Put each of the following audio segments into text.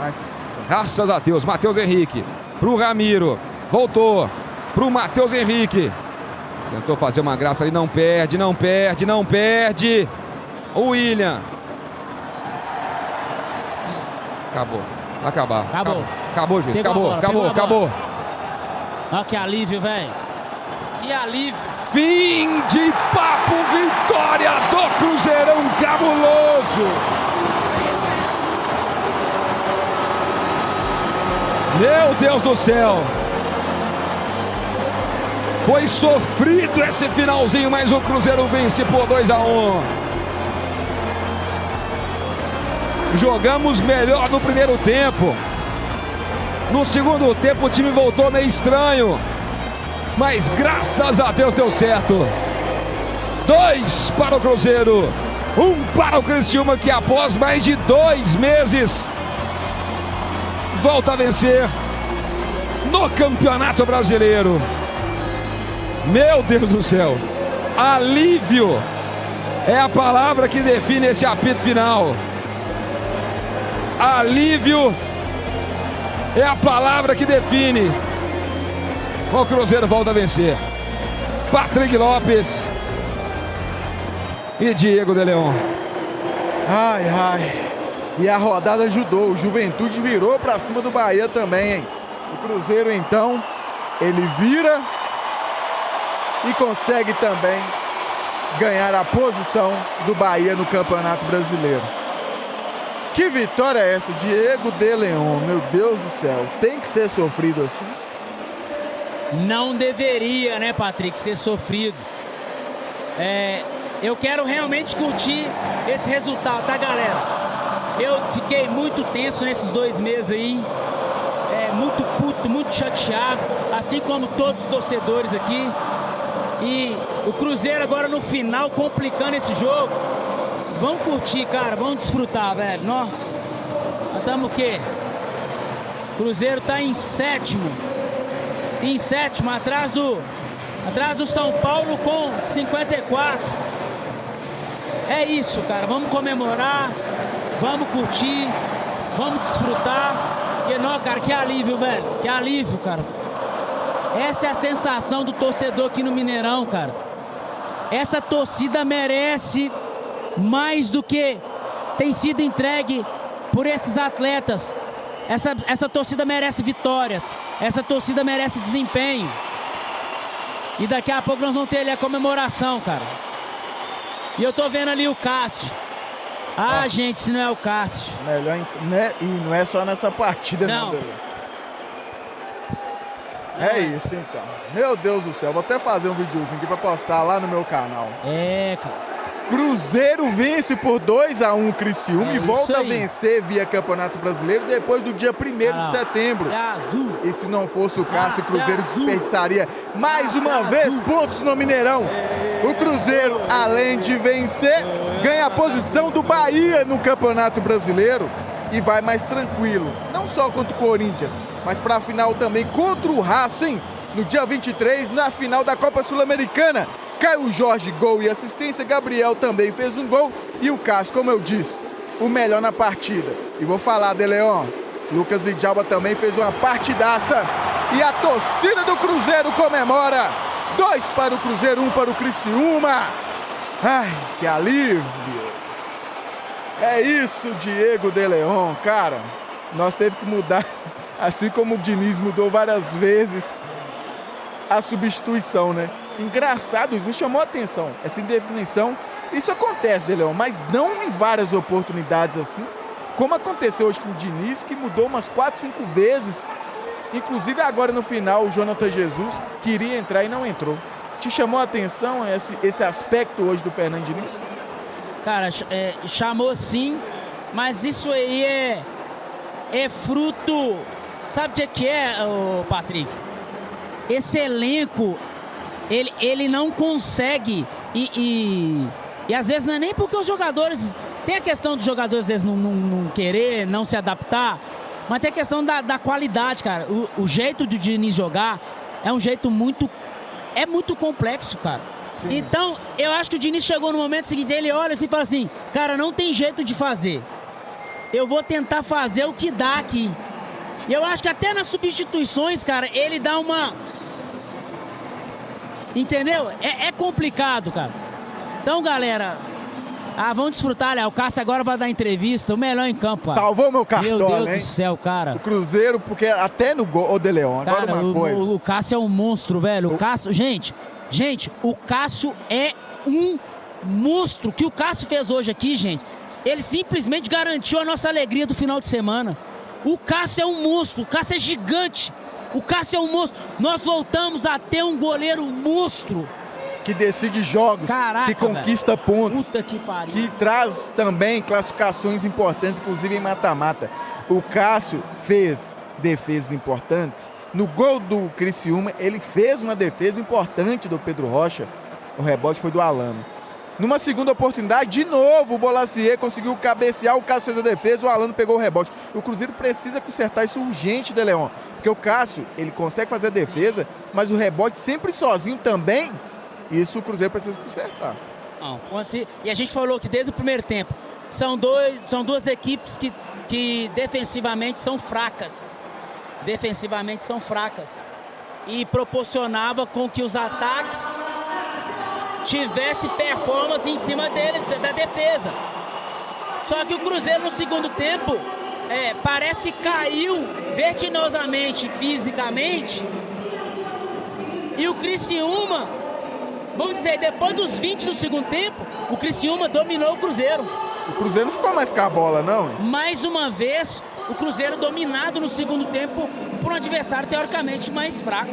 Mas... Graças a Deus, Matheus Henrique. Pro Ramiro. Voltou. Pro Matheus Henrique. Tentou fazer uma graça ali, não perde, não perde, não perde. O William. Acabou. Vai acabar. Acabou. Acabou, juiz. Pegou a Acabou, bola, acabou, pegou a acabou. Olha que alívio, velho. Que alívio. Fim de papo, vitória do Cruzeirão cabuloso. Meu Deus do céu. Foi sofrido esse finalzinho, mas o Cruzeiro vence por 2-1. Jogamos melhor no primeiro tempo. No segundo tempo o time voltou meio estranho. Mas graças a Deus deu certo. 2 para o Cruzeiro. 1 para o Criciúma, que após mais de 2 meses volta a vencer no Campeonato Brasileiro. Meu Deus do céu. Alívio é a palavra que define esse apito final. Alívio é a palavra que define. O Cruzeiro volta a vencer. Patrick Lopes e Diego de Leon. Ai, ai. E a rodada ajudou. O Juventude virou pra cima do Bahia também, hein? O Cruzeiro, então, ele vira e consegue também ganhar a posição do Bahia no Campeonato Brasileiro. Que vitória é essa? Diego de Leon, meu Deus do céu. Tem que ser sofrido assim? Não deveria, né, Patrick, ser sofrido. Eu quero realmente curtir esse resultado, tá, galera? Eu fiquei muito tenso nesses 2 meses aí. Muito puto, muito chateado, assim como todos os torcedores aqui. E o Cruzeiro agora no final complicando esse jogo. Vamos curtir, cara, vamos desfrutar, velho. Nós estamos o quê? O Cruzeiro tá em sétimo. Em sétimo, atrás do São Paulo com 54. É isso, cara. Vamos comemorar, vamos curtir, vamos desfrutar. Porque, não, cara, que alívio, velho. Que alívio, cara. Essa é a sensação do torcedor aqui no Mineirão, cara. Essa torcida merece mais do que tem sido entregue por esses atletas. Essa torcida merece vitórias. Essa torcida merece desempenho. E daqui a pouco nós vamos ter ali a comemoração, cara. E eu tô vendo ali o Cássio. Ah, gente, se não é o Cássio. Melhor, né? E não é só nessa partida, não. É isso, então. Meu Deus do céu. Vou até fazer um videozinho aqui pra postar lá no meu canal. Cara. Cruzeiro vence por 2-1 o Criciúma e volta a vencer via Campeonato Brasileiro depois do dia 1º de setembro. E se não fosse o Cássio, o Cruzeiro desperdiçaria mais uma vez pontos no Mineirão. O Cruzeiro, além de vencer, ganha a posição do Bahia no Campeonato Brasileiro e vai mais tranquilo. Não só contra o Corinthians, mas para a final também contra o Racing no dia 23, na final da Copa Sul-Americana. Caio Jorge, gol e assistência. Gabriel também fez um gol. E o Cássio, como eu disse, o melhor na partida. E vou falar, De Leon, Lucas Vidalba também fez uma partidaça. E a torcida do Cruzeiro comemora. 2 para o Cruzeiro, 1 para o Criciúma. Ai, que alívio. É isso, Diego de Leon. Cara, nós teve que mudar, assim como o Diniz mudou várias vezes a substituição, né? Engraçado, isso me chamou a atenção, essa indefinição. Isso acontece, De Leon, mas não em várias oportunidades assim, como aconteceu hoje com o Diniz, que mudou umas 4, 5 vezes. Inclusive agora no final, o Jonathan Jesus queria entrar e não entrou. Te chamou a atenção esse aspecto hoje do Fernando Diniz? Cara, chamou sim, mas isso aí é fruto... Sabe o que é, Patrick? Esse elenco... Ele não consegue e às vezes não é nem porque os jogadores... Tem a questão dos jogadores às vezes não querer, não se adaptar, mas tem a questão da qualidade, cara. O jeito do Diniz jogar é um jeito muito complexo, cara. Sim. Então, eu acho que o Diniz chegou no momento seguinte, ele olha assim e fala assim, cara, não tem jeito de fazer. eu vou tentar fazer o que dá aqui. E eu acho que até nas substituições, cara, ele dá uma... Entendeu? É complicado, cara. Então, galera, vamos desfrutar, né? O Cássio agora vai dar entrevista, o melhor em campo, cara. Salvou meu cartola, Meu Deus do céu, cara. O Cruzeiro, porque até no gol... Ô, De Leon, agora cara, uma coisa. O Cássio é um monstro, velho. O Cássio... Gente, o Cássio é um monstro. O que o Cássio fez hoje aqui, gente, ele simplesmente garantiu a nossa alegria do final de semana. O Cássio é um monstro, o Cássio é gigante. O Cássio é um monstro. Nós voltamos a ter um goleiro monstro. Que decide jogos, caraca, que conquista pontos. Puta que pariu. Que traz também classificações importantes, inclusive em mata-mata. O Cássio fez defesas importantes. No gol do Criciúma, ele fez uma defesa importante do Pedro Rocha. O rebote foi do Alano. Numa segunda oportunidade, de novo, o Bolacier conseguiu cabecear, o Cássio fez a defesa, o Alano pegou o rebote. O Cruzeiro precisa consertar isso urgente, De Leon, porque o Cássio, ele consegue fazer a defesa, mas o rebote sempre sozinho também, isso o Cruzeiro precisa consertar. Não, e a gente falou que desde o primeiro tempo, são duas equipes que defensivamente são fracas. Defensivamente são fracas. E proporcionava com que os ataques tivesse performance em cima deles, da defesa. Só que o Cruzeiro no segundo tempo parece que caiu vertiginosamente, fisicamente. E o Criciúma, vamos dizer, depois dos 20 do segundo tempo, o Criciúma dominou o Cruzeiro. O Cruzeiro não ficou mais com a bola, não? Mais uma vez, o Cruzeiro dominado no segundo tempo por um adversário teoricamente mais fraco.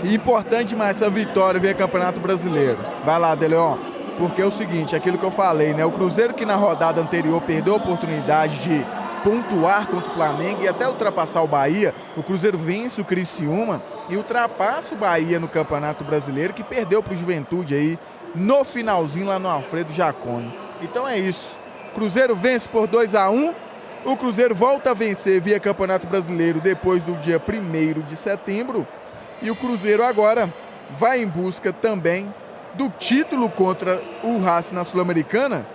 E importante mais essa vitória via Campeonato Brasileiro. Vai lá, De Leon, porque é o seguinte, aquilo que eu falei, né? O Cruzeiro que na rodada anterior perdeu a oportunidade de pontuar contra o Flamengo e até ultrapassar o Bahia, o Cruzeiro vence o Criciúma e ultrapassa o Bahia no Campeonato Brasileiro, que perdeu para o Juventude aí no finalzinho lá no Alfredo Jaconi. Então é isso. O Cruzeiro vence por 2-1. O Cruzeiro volta a vencer via Campeonato Brasileiro depois do dia 1º de setembro. E o Cruzeiro agora vai em busca também do título contra o Racing na Sul-Americana.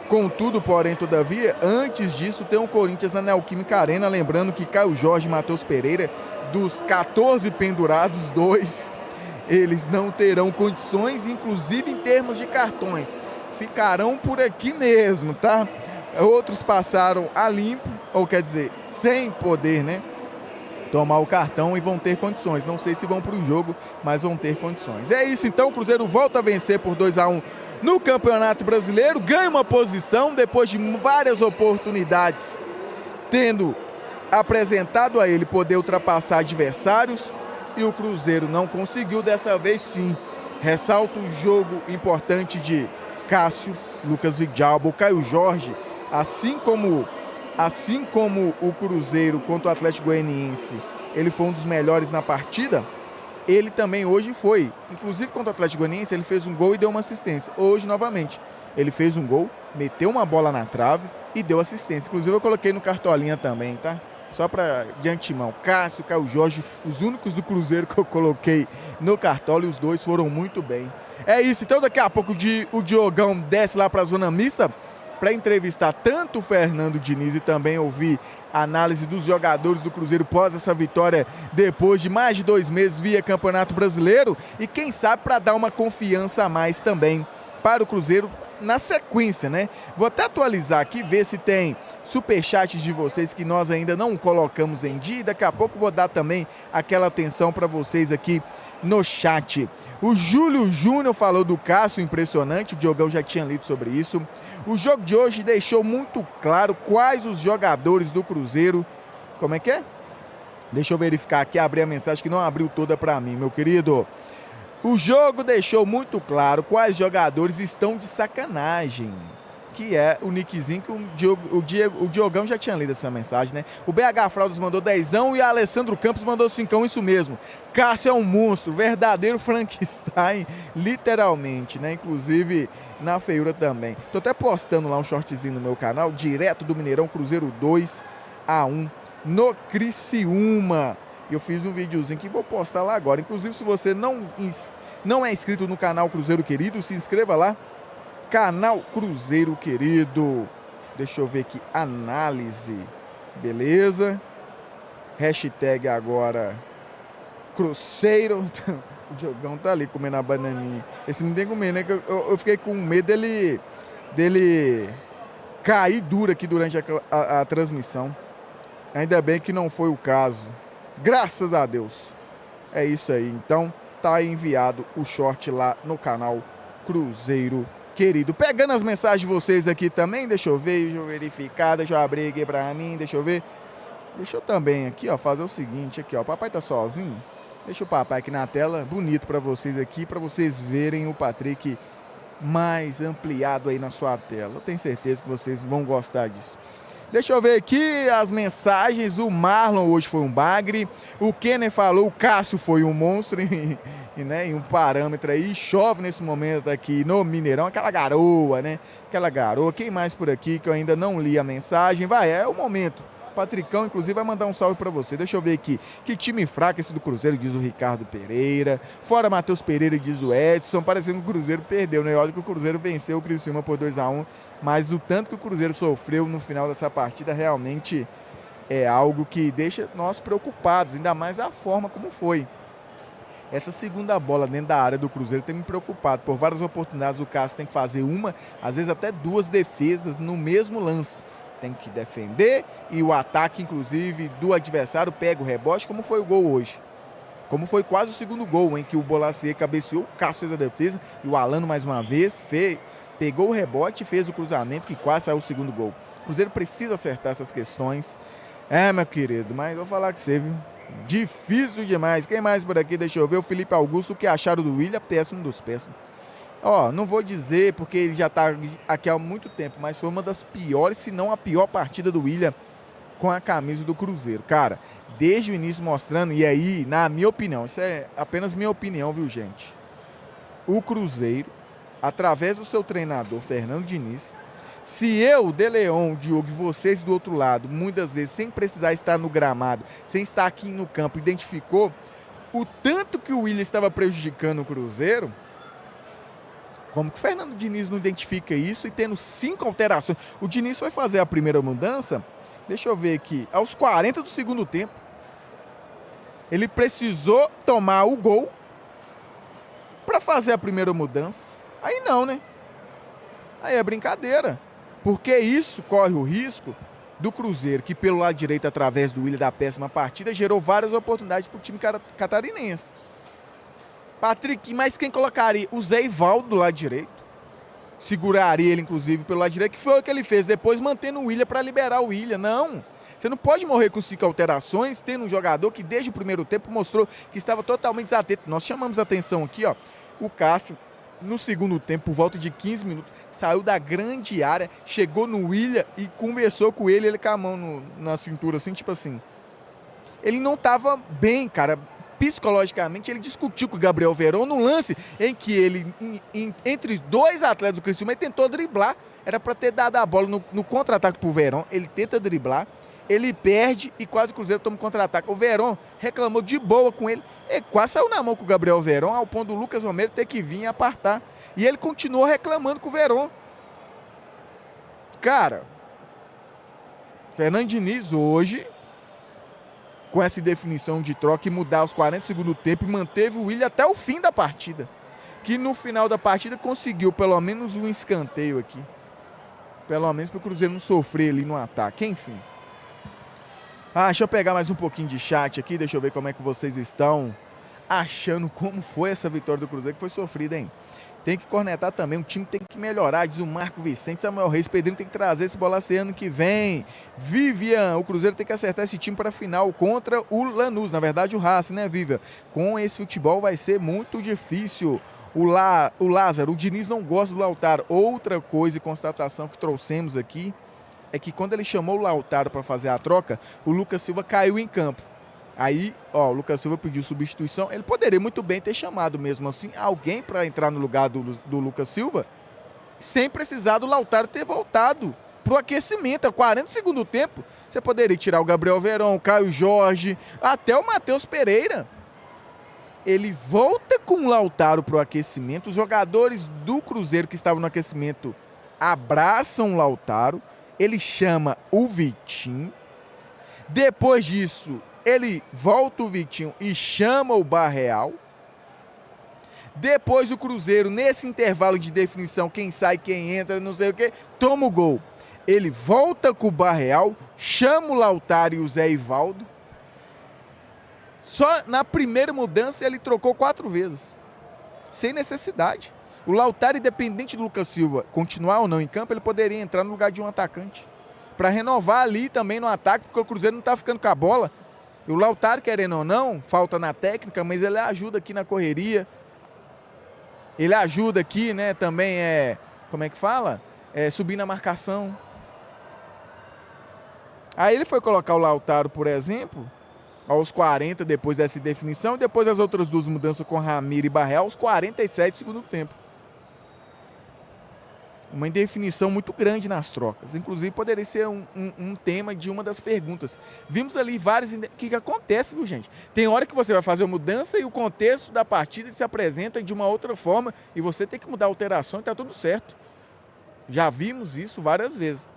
Contudo, porém, todavia, antes disso tem o Corinthians na Neoquímica Arena. Lembrando que Caio Jorge e Matheus Pereira, dos 14 pendurados, 2, eles não terão condições, inclusive em termos de cartões. Ficarão por aqui mesmo, tá? Outros passaram a limpo, ou quer dizer, sem poder, né? Tomar o cartão e vão ter condições. Não sei se vão para o jogo, mas vão ter condições. É isso então, o Cruzeiro volta a vencer por 2-1 no Campeonato Brasileiro, ganha uma posição depois de várias oportunidades, tendo apresentado a ele poder ultrapassar adversários, e o Cruzeiro não conseguiu dessa vez sim. Ressalto o jogo importante de Cássio, Lucas Vidalba, o Caio Jorge, assim como o Cruzeiro contra o Atlético Goianiense, ele foi um dos melhores na partida, ele também hoje foi. Inclusive contra o Atlético Goianiense, ele fez um gol e deu uma assistência. Hoje, novamente, ele fez um gol, meteu uma bola na trave e deu assistência. Inclusive, eu coloquei no Cartolinha também, tá? Só para de antemão. Cássio, Caio Jorge, os únicos do Cruzeiro que eu coloquei no Cartola, e os dois foram muito bem. É isso, então daqui a pouco o Diogão desce lá para a zona mista para entrevistar tanto o Fernando Diniz e também ouvir a análise dos jogadores do Cruzeiro pós essa vitória depois de mais de 2 meses via Campeonato Brasileiro, e quem sabe para dar uma confiança a mais também para o Cruzeiro na sequência, né? Vou até atualizar aqui, ver se tem superchats de vocês que nós ainda não colocamos em dia, e daqui a pouco vou dar também aquela atenção para vocês aqui no chat. O Júlio Júnior falou do Cássio, impressionante, o Diogão já tinha lido sobre isso. O jogo de hoje deixou muito claro quais os jogadores do Cruzeiro... Como é que é? Deixa eu verificar aqui, abrir a mensagem que não abriu toda para mim, meu querido. O jogo deixou muito claro quais jogadores estão de sacanagem, que é o nickzinho que o Diogão já tinha lido essa mensagem, né? O BH Fraldas mandou 10ão e a Alessandro Campos mandou 5ão, isso mesmo. Cássio é um monstro, verdadeiro Frankenstein, literalmente, né? Inclusive na feiura também. Tô até postando lá um shortzinho no meu canal, direto do Mineirão, Cruzeiro 2-1 no Criciúma. Eu fiz um videozinho que vou postar lá agora. Inclusive, se você não é inscrito no canal Cruzeiro Querido, se inscreva lá. Canal Cruzeiro Querido. Deixa eu ver aqui, análise. Beleza. Hashtag agora Cruzeiro. O Diogão tá ali comendo a bananinha. Esse não tem que comer, né? Eu fiquei com medo dele cair duro aqui durante a transmissão. Ainda bem que não foi o caso. Graças a Deus. É isso aí. Então, tá enviado o short lá no canal Cruzeiro Querido. Pegando as mensagens de vocês aqui também, deixa eu ver, deixa eu verificar, deixa eu abrir aqui pra mim, deixa eu ver. Deixa eu também aqui, ó, fazer o seguinte, aqui, ó, o papai tá sozinho. Deixa o papai aqui na tela, bonito pra vocês aqui, pra vocês verem o Patrick mais ampliado aí na sua tela. Eu tenho certeza que vocês vão gostar disso. Deixa eu ver aqui as mensagens. O Marlon hoje foi um bagre. O Kenner falou, o Cássio foi um monstro. Né, em um parâmetro aí. Chove nesse momento aqui no Mineirão. Aquela garoa, né? Aquela garoa. Quem mais por aqui que eu ainda não li a mensagem? Vai, é o momento. Patricão, inclusive, vai mandar um salve pra você. Deixa eu ver aqui. Que time fraco esse do Cruzeiro, diz o Ricardo Pereira. Fora Matheus Pereira, diz o Edson. Parecendo que o Cruzeiro perdeu, né? Olha que o Cruzeiro venceu o Criciúma por 2-1. Mas o tanto que o Cruzeiro sofreu no final dessa partida realmente é algo que deixa nós preocupados. Ainda mais a forma como foi. Essa segunda bola dentro da área do Cruzeiro tem me preocupado. Por várias oportunidades o Cássio tem que fazer uma, às vezes até duas defesas no mesmo lance. Tem que defender e o ataque, inclusive, do adversário pega o rebote, como foi o gol hoje. Como foi quase o segundo gol, em que o Bolacier cabeceou, o Cássio fez a defesa e o Alano, mais uma vez, pegou o rebote e fez o cruzamento, que quase saiu o segundo gol. O Cruzeiro precisa acertar essas questões. Meu querido, mas vou falar com você, viu? Difícil demais. Quem mais por aqui? Deixa eu ver. O Felipe Augusto, o que acharam do William? Péssimo dos péssimos. Não vou dizer porque ele já está aqui há muito tempo, mas foi uma das piores, se não a pior partida do William com a camisa do Cruzeiro. Cara, desde o início mostrando, e aí, na minha opinião, isso é apenas minha opinião, viu, gente? O Cruzeiro, através do seu treinador, Fernando Diniz, se eu, De Leon, Diogo e vocês do outro lado, muitas vezes, sem precisar estar no gramado, sem estar aqui no campo, identificou o tanto que o William estava prejudicando o Cruzeiro. Como que o Fernando Diniz não identifica isso e tendo 5 alterações? O Diniz foi fazer a primeira mudança, deixa eu ver aqui, aos 40 do segundo tempo. Ele precisou tomar o gol para fazer a primeira mudança. Aí não, né? Aí é brincadeira. Porque isso corre o risco do Cruzeiro, que pelo lado direito, através do William da péssima partida, gerou várias oportunidades para o time catarinense. Patrick, mas quem colocaria? O Zé Ivaldo do lado direito. Seguraria ele, inclusive, pelo lado direito, que foi o que ele fez. Depois mantendo o William para liberar o William. Não. Você não pode morrer com 5 alterações, tendo um jogador que desde o primeiro tempo mostrou que estava totalmente desatento. Nós chamamos a atenção aqui, ó. O Cássio, no segundo tempo, por volta de 15 minutos, saiu da grande área, chegou no William e conversou com ele com a mão na cintura, assim, tipo assim. Ele não estava bem, cara. Psicologicamente, ele discutiu com o Gabriel Veron no lance em que ele, entre 2 atletas do Criciúma, ele tentou driblar. Era para ter dado a bola no contra-ataque pro Veron. Ele tenta driblar, ele perde e quase o Cruzeiro toma um contra-ataque. O Veron reclamou de boa com ele. Ele quase saiu na mão com o Gabriel Veron, ao ponto do Lucas Romero ter que vir e apartar. E ele continuou reclamando com o Veron. Cara, Fernando Diniz hoje, com essa definição de troca e mudar aos 40 segundos do tempo, e manteve o William até o fim da partida. Que no final da partida conseguiu pelo menos um escanteio aqui. Pelo menos para o Cruzeiro não sofrer ali no ataque. Enfim. Deixa eu pegar mais um pouquinho de chat aqui. Deixa eu ver como é que vocês estão achando como foi essa vitória do Cruzeiro, que foi sofrida, hein? Tem que cornetar também, o time tem que melhorar, diz o Marco Vicente. Samuel Reis, Pedrinho tem que trazer esse Bolacier ano que vem. Vivian, o Cruzeiro tem que acertar esse time para a final contra o Lanús, na verdade o Racing, né, Vivian? Com esse futebol vai ser muito difícil. O Lázaro, o Diniz não gosta do Lautaro. Outra coisa e constatação que trouxemos aqui é que quando ele chamou o Lautaro para fazer a troca, o Lucas Silva caiu em campo. Aí, o Lucas Silva pediu substituição. Ele poderia muito bem ter chamado mesmo assim alguém para entrar no lugar do Lucas Silva, sem precisar do Lautaro ter voltado pro aquecimento. A 40 segundos do tempo, você poderia tirar o Gabriel Veron, o Caio Jorge, até o Matheus Pereira. Ele volta com o Lautaro pro aquecimento. Os jogadores do Cruzeiro que estavam no aquecimento abraçam o Lautaro. ele chama o Vitinho. Depois disso, ele volta o Vitinho e chama o Barreal. Depois o Cruzeiro, nesse intervalo de definição, quem sai, quem entra, não sei o que, toma o gol. Ele volta com o Barreal, chama o Lautaro e o Zé Ivaldo. Só na primeira mudança ele trocou 4 vezes. Sem necessidade. O Lautaro, independente do Lucas Silva continuar ou não em campo, ele poderia entrar no lugar de um atacante. Para renovar ali também no ataque, porque o Cruzeiro não está ficando com a bola. E o Lautaro, querendo ou não, falta na técnica, mas ele ajuda aqui na correria. Ele ajuda aqui, né, também como é que fala? Subir na marcação. Aí ele foi colocar o Lautaro, por exemplo, aos 40 depois dessa definição, e depois as outras 2 mudanças com Ramiro e Barreal, aos 47 do segundo tempo. Uma indefinição muito grande nas trocas. Inclusive, poderia ser um tema de uma das perguntas. Vimos ali vários... O que acontece, viu, gente? Tem hora que você vai fazer uma mudança e o contexto da partida se apresenta de uma outra forma e você tem que mudar a alteração e tá tudo certo. Já vimos isso várias vezes.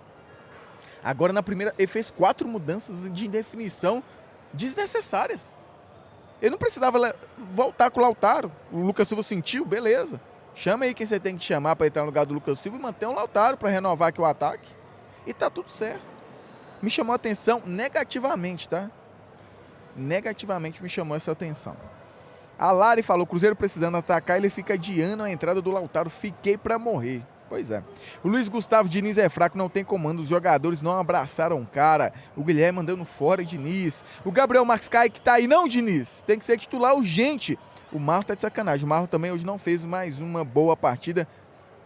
Agora, na primeira, ele fez 4 mudanças de indefinição desnecessárias. Ele não precisava voltar com o Lautaro. O Lucas Silva sentiu, beleza. Chama aí quem você tem que chamar para entrar no lugar do Lucas Silva e manter um Lautaro para renovar aqui o ataque. E tá tudo certo. Me chamou a atenção negativamente, tá? Negativamente me chamou essa atenção. A Lari falou, Cruzeiro precisando atacar, ele fica adiando a entrada do Lautaro. Fiquei para morrer. Pois é. O Luiz Gustavo, Diniz é fraco, não tem comando. Os jogadores não abraçaram o cara. O Guilherme mandando fora Diniz. O Gabriel Marques Kaique tá aí. Não, Diniz. Tem que ser titular urgente. O Marlon tá de sacanagem. O Marlon também hoje não fez mais uma boa partida.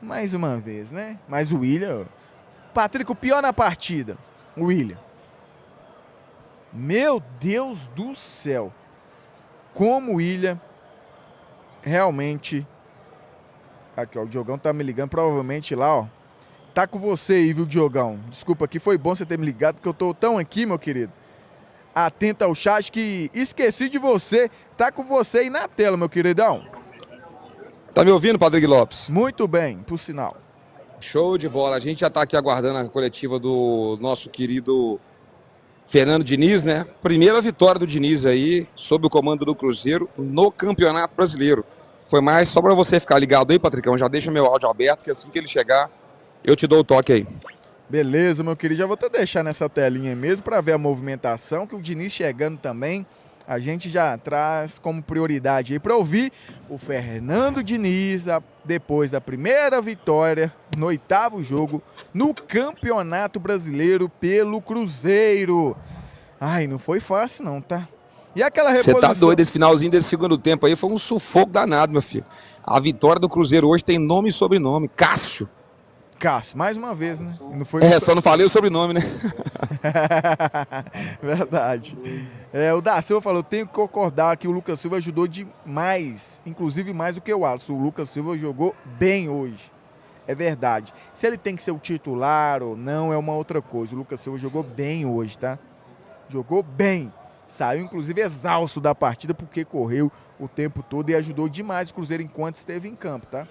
Mais uma vez, né? Mas o William... Patrick, o pior na partida. O William. Meu Deus do céu. Como o William realmente... Aqui, ó, o Diogão tá me ligando, provavelmente lá, ó. Tá com você aí, viu, Diogão? Desculpa aqui, foi bom você ter me ligado, porque eu tô tão aqui, meu querido. Atento ao chat que esqueci de você. Tá com você aí na tela, meu queridão. Tá me ouvindo, Patrick Lopes? Muito bem, por sinal. Show de bola. A gente já tá aqui aguardando a coletiva do nosso querido Fernando Diniz, né? Primeira vitória do Diniz aí, sob o comando do Cruzeiro, no Campeonato Brasileiro. Foi mais só para você ficar ligado aí, Patricão. Já deixa meu áudio aberto, que assim que ele chegar, eu te dou o toque aí. Beleza, meu querido. Já vou até deixar nessa telinha mesmo para ver a movimentação, que o Diniz chegando também, a gente já traz como prioridade aí para ouvir o Fernando Diniz, depois da primeira vitória no 8º jogo no Campeonato Brasileiro pelo Cruzeiro. Ai, não foi fácil não, tá? E aquela reposição... Você tá doido, esse finalzinho desse segundo tempo aí foi um sufoco danado, meu filho. A vitória do Cruzeiro hoje tem nome e sobrenome, Cássio. Cássio, mais uma vez, né? Não foi só não falei o sobrenome, né? Verdade. O Da Silva falou, tenho que concordar que o Lucas Silva ajudou demais, inclusive mais do que o Alisson. O Lucas Silva jogou bem hoje. É verdade. Se ele tem que ser o titular ou não, é uma outra coisa. O Lucas Silva jogou bem hoje, tá? Jogou bem. Saiu, inclusive, exausto da partida porque correu o tempo todo e ajudou demais o Cruzeiro enquanto esteve em campo, tá?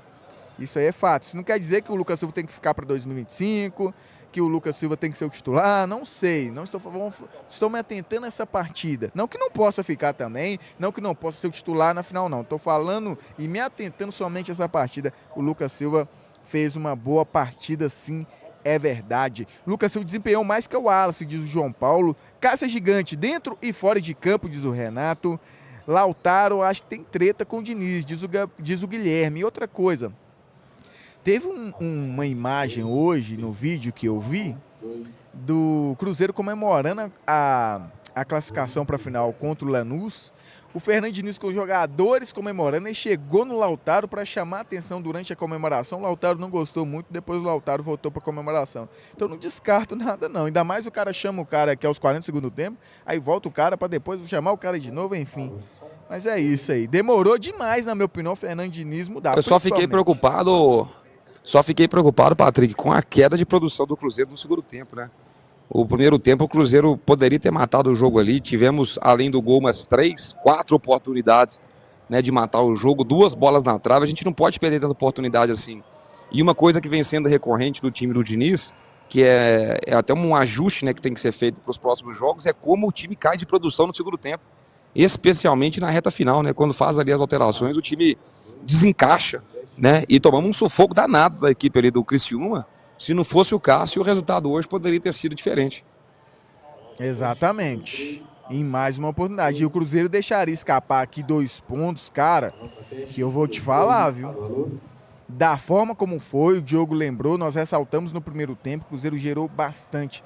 Isso aí é fato. Isso não quer dizer que o Lucas Silva tem que ficar para 2025, que o Lucas Silva tem que ser o titular, não sei. Não estou me atentando a essa partida. Não que não possa ficar também, não que não possa ser o titular na final, não. Estou falando e me atentando somente a essa partida. O Lucas Silva fez uma boa partida, sim. É verdade. Lucas Silva desempenhou mais que o Wallace, diz o João Paulo. Caça gigante dentro e fora de campo, diz o Renato. Lautaro, acho que tem treta com o Diniz, diz o Guilherme. E outra coisa, teve uma imagem hoje no vídeo que eu vi do Cruzeiro comemorando a classificação para a final contra o Lanús. O Fernando Diniz com os jogadores comemorando e chegou no Lautaro para chamar a atenção durante a comemoração. O Lautaro não gostou muito, depois o Lautaro voltou para a comemoração. Então não descarto nada não, ainda mais o cara chama o cara aqui aos 40 do segundo tempo, aí volta o cara para depois chamar o cara de novo, enfim. Mas é isso aí, demorou demais na minha opinião o Fernando Diniz mudar. Eu só fiquei preocupado, Patrick, com a queda de produção do Cruzeiro no segundo tempo, né? O primeiro tempo o Cruzeiro poderia ter matado o jogo ali, tivemos além do gol umas 3, 4 oportunidades, né, de matar o jogo, 2 bolas na trave, a gente não pode perder tanta oportunidade assim. E uma coisa que vem sendo recorrente do time do Diniz, que é até um ajuste, né, que tem que ser feito para os próximos jogos, é como o time cai de produção no segundo tempo, especialmente na reta final, né, quando faz ali as alterações, o time desencaixa, né, e tomamos um sufoco danado da equipe ali do Criciúma. Se não fosse o Cássio, o resultado hoje poderia ter sido diferente. Exatamente. Em mais uma oportunidade. E o Cruzeiro deixaria escapar aqui 2 pontos, cara, que eu vou te falar, viu? Da forma como foi, o Diogo lembrou, nós ressaltamos no primeiro tempo, o Cruzeiro gerou bastante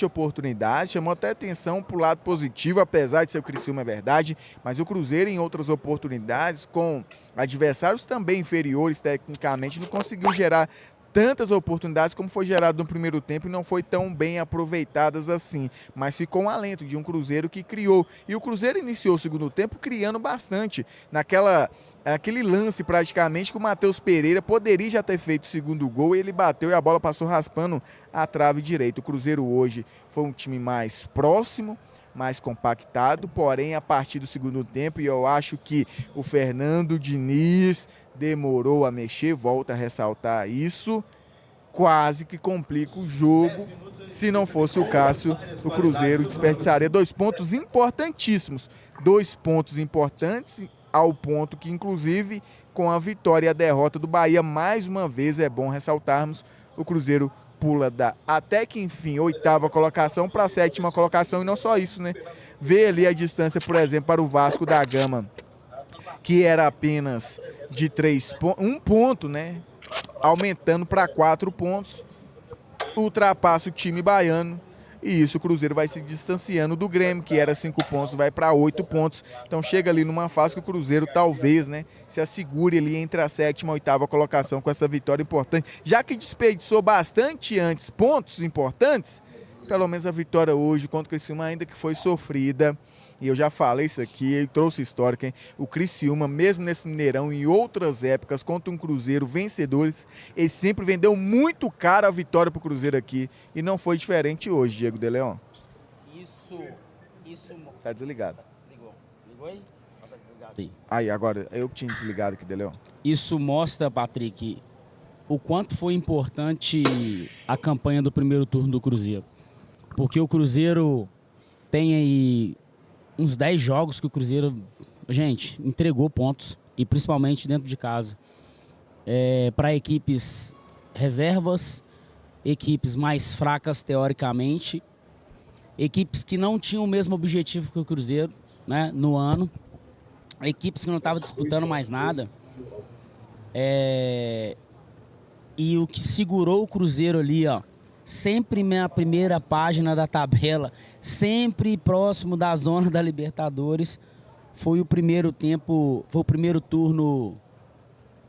oportunidade, chamou até atenção pro lado positivo, apesar de ser o Criciúma, é verdade, mas o Cruzeiro em outras oportunidades, com adversários também inferiores tecnicamente, não conseguiu gerar tantas oportunidades como foi gerado no primeiro tempo e não foi tão bem aproveitadas assim, mas ficou um alento de um Cruzeiro que criou, e o Cruzeiro iniciou o segundo tempo criando bastante, aquele lance praticamente que o Matheus Pereira poderia já ter feito o segundo gol, e ele bateu e a bola passou raspando a trave direita. O Cruzeiro hoje foi um time mais próximo, mais compactado, porém a partir do segundo tempo, e eu acho que o Fernando Diniz demorou a mexer, volta a ressaltar isso, quase que complica o jogo. Se não fosse o Cássio, o Cruzeiro desperdiçaria 2 pontos importantíssimos, 2 pontos importantes, ao ponto que, inclusive, com a vitória e a derrota do Bahia, mais uma vez é bom ressaltarmos, o Cruzeiro pula da até que enfim 8ª colocação para a 7ª colocação, e não só isso, né? Vê ali a distância, por exemplo, para o Vasco da Gama, que era apenas de 1 ponto, né? Aumentando para 4 pontos, ultrapassa o time baiano, e isso o Cruzeiro vai se distanciando do Grêmio, que era 5 pontos, vai para 8 pontos. Então chega ali numa fase que o Cruzeiro talvez, né, se assegure ali entre a 7ª e 8ª colocação com essa vitória importante. Já que desperdiçou bastante antes pontos importantes, pelo menos a vitória hoje contra o Criciúma, ainda que foi sofrida, e eu já falei isso aqui, eu trouxe histórica, hein? O Criciúma, mesmo nesse Mineirão e em outras épocas, contra um Cruzeiro vencedores, ele sempre vendeu muito caro a vitória pro Cruzeiro aqui, e não foi diferente hoje, Diego de Leon. Isso... Tá desligado. Ligou aí? Tá desligado aí. Aí, agora, eu tinha desligado aqui, de Leon. Isso mostra, Patrick, o quanto foi importante a campanha do primeiro turno do Cruzeiro. Porque o Cruzeiro tem aí uns 10 jogos que o Cruzeiro, gente, entregou pontos, e principalmente dentro de casa, para equipes reservas, equipes mais fracas teoricamente, equipes que não tinham o mesmo objetivo que o Cruzeiro, né, no ano, equipes que não estavam disputando mais nada, e o que segurou o Cruzeiro ali, ó, sempre na primeira página da tabela, sempre próximo da zona da Libertadores, foi o primeiro tempo, foi o primeiro turno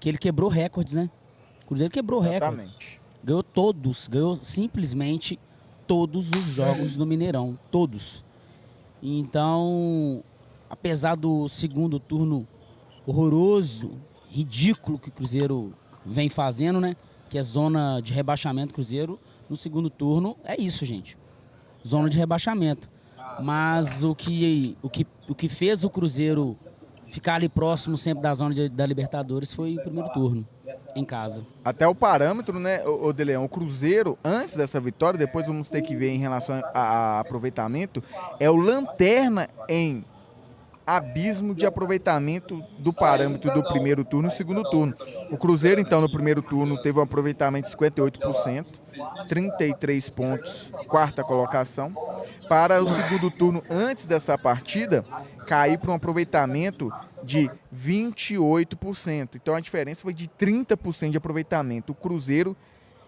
que ele quebrou recordes, né? O Cruzeiro quebrou recordes. Ganhou simplesmente todos os jogos no Mineirão, todos. Então, apesar do segundo turno horroroso, ridículo que o Cruzeiro vem fazendo, né? Que é zona de rebaixamento, Cruzeiro no segundo turno, é isso, gente. Zona de rebaixamento. Mas o que fez o Cruzeiro ficar ali próximo sempre da zona da Libertadores foi o primeiro turno, em casa. Até o parâmetro, né, o De Leão, o Cruzeiro, antes dessa vitória, depois vamos ter que ver em relação a aproveitamento, é o lanterna em abismo de aproveitamento do parâmetro do primeiro turno e segundo turno. O Cruzeiro, então, no primeiro turno teve um aproveitamento de 58%, 33 pontos, 4ª colocação. Para o segundo turno, antes dessa partida, cair para um aproveitamento de 28%. Então a diferença foi de 30% de aproveitamento. O Cruzeiro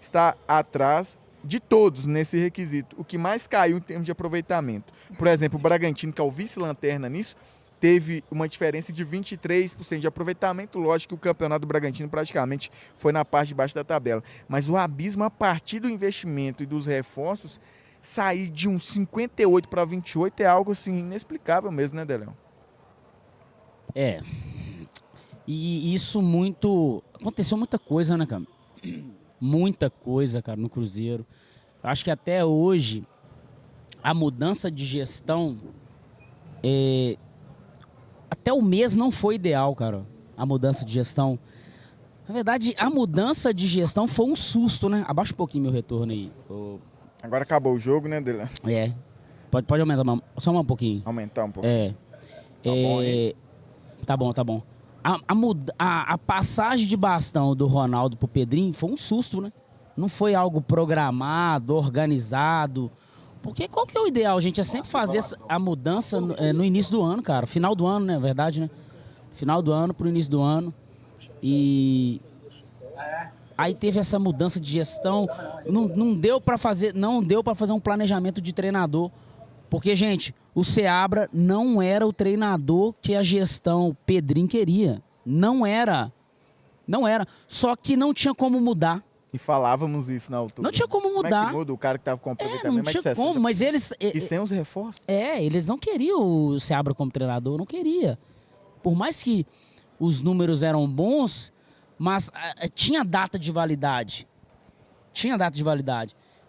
está atrás de todos nesse requisito. O que mais caiu em termos de aproveitamento. Por exemplo, o Bragantino, que é o vice-lanterna nisso, teve uma diferença de 23% de aproveitamento. Lógico que o campeonato do Bragantino praticamente foi na parte de baixo da tabela. Mas o abismo, a partir do investimento e dos reforços, sair de um 58 para 28 é algo assim inexplicável mesmo, né, Delão? E isso aconteceu muita coisa, né, cara? Muita coisa, cara, no Cruzeiro. Acho que até hoje a mudança de gestão até o mês não foi ideal, cara. A mudança de gestão. Na verdade, a mudança de gestão foi um susto, né? Abaixa um pouquinho meu retorno aí. Agora acabou o jogo, né, Dele? É. Pode aumentar só um pouquinho. Aumentar um pouquinho. Tá bom, hein? Tá bom. A passagem de bastão do Ronaldo pro Pedrinho foi um susto, né? Não foi algo programado, organizado. Porque qual que é o ideal, gente? É sempre fazer a mudança no início do ano, cara. Final do ano, né? É verdade, né? Final do ano pro início do ano. E aí teve essa mudança de gestão. Não deu pra fazer um planejamento de treinador. Porque, gente, o Seabra não era o treinador que a gestão Pedrinho queria. Não era. Só que não tinha como mudar. E falávamos isso na altura. Não tinha como mudar. Como é que muda? O cara que tava com aproveitamento não tinha como, mas eles... E sem os reforços? Eles não queriam o Seabra como treinador, não queria. Por mais que os números eram bons, mas tinha data de validade.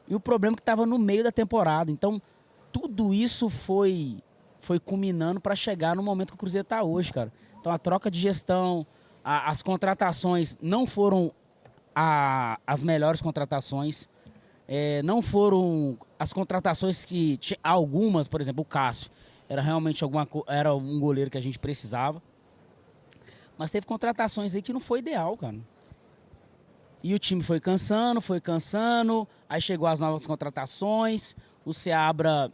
E o problema é que estava no meio da temporada. Então, tudo isso foi culminando para chegar no momento que o Cruzeiro está hoje, cara. Então, a troca de gestão, as contratações não foram as melhores contratações. Não foram as contratações que... Algumas, por exemplo, o Cássio, era realmente era um goleiro que a gente precisava. Mas teve contratações aí que não foi ideal, cara. E o time foi cansando, aí chegou as novas contratações, o Seabra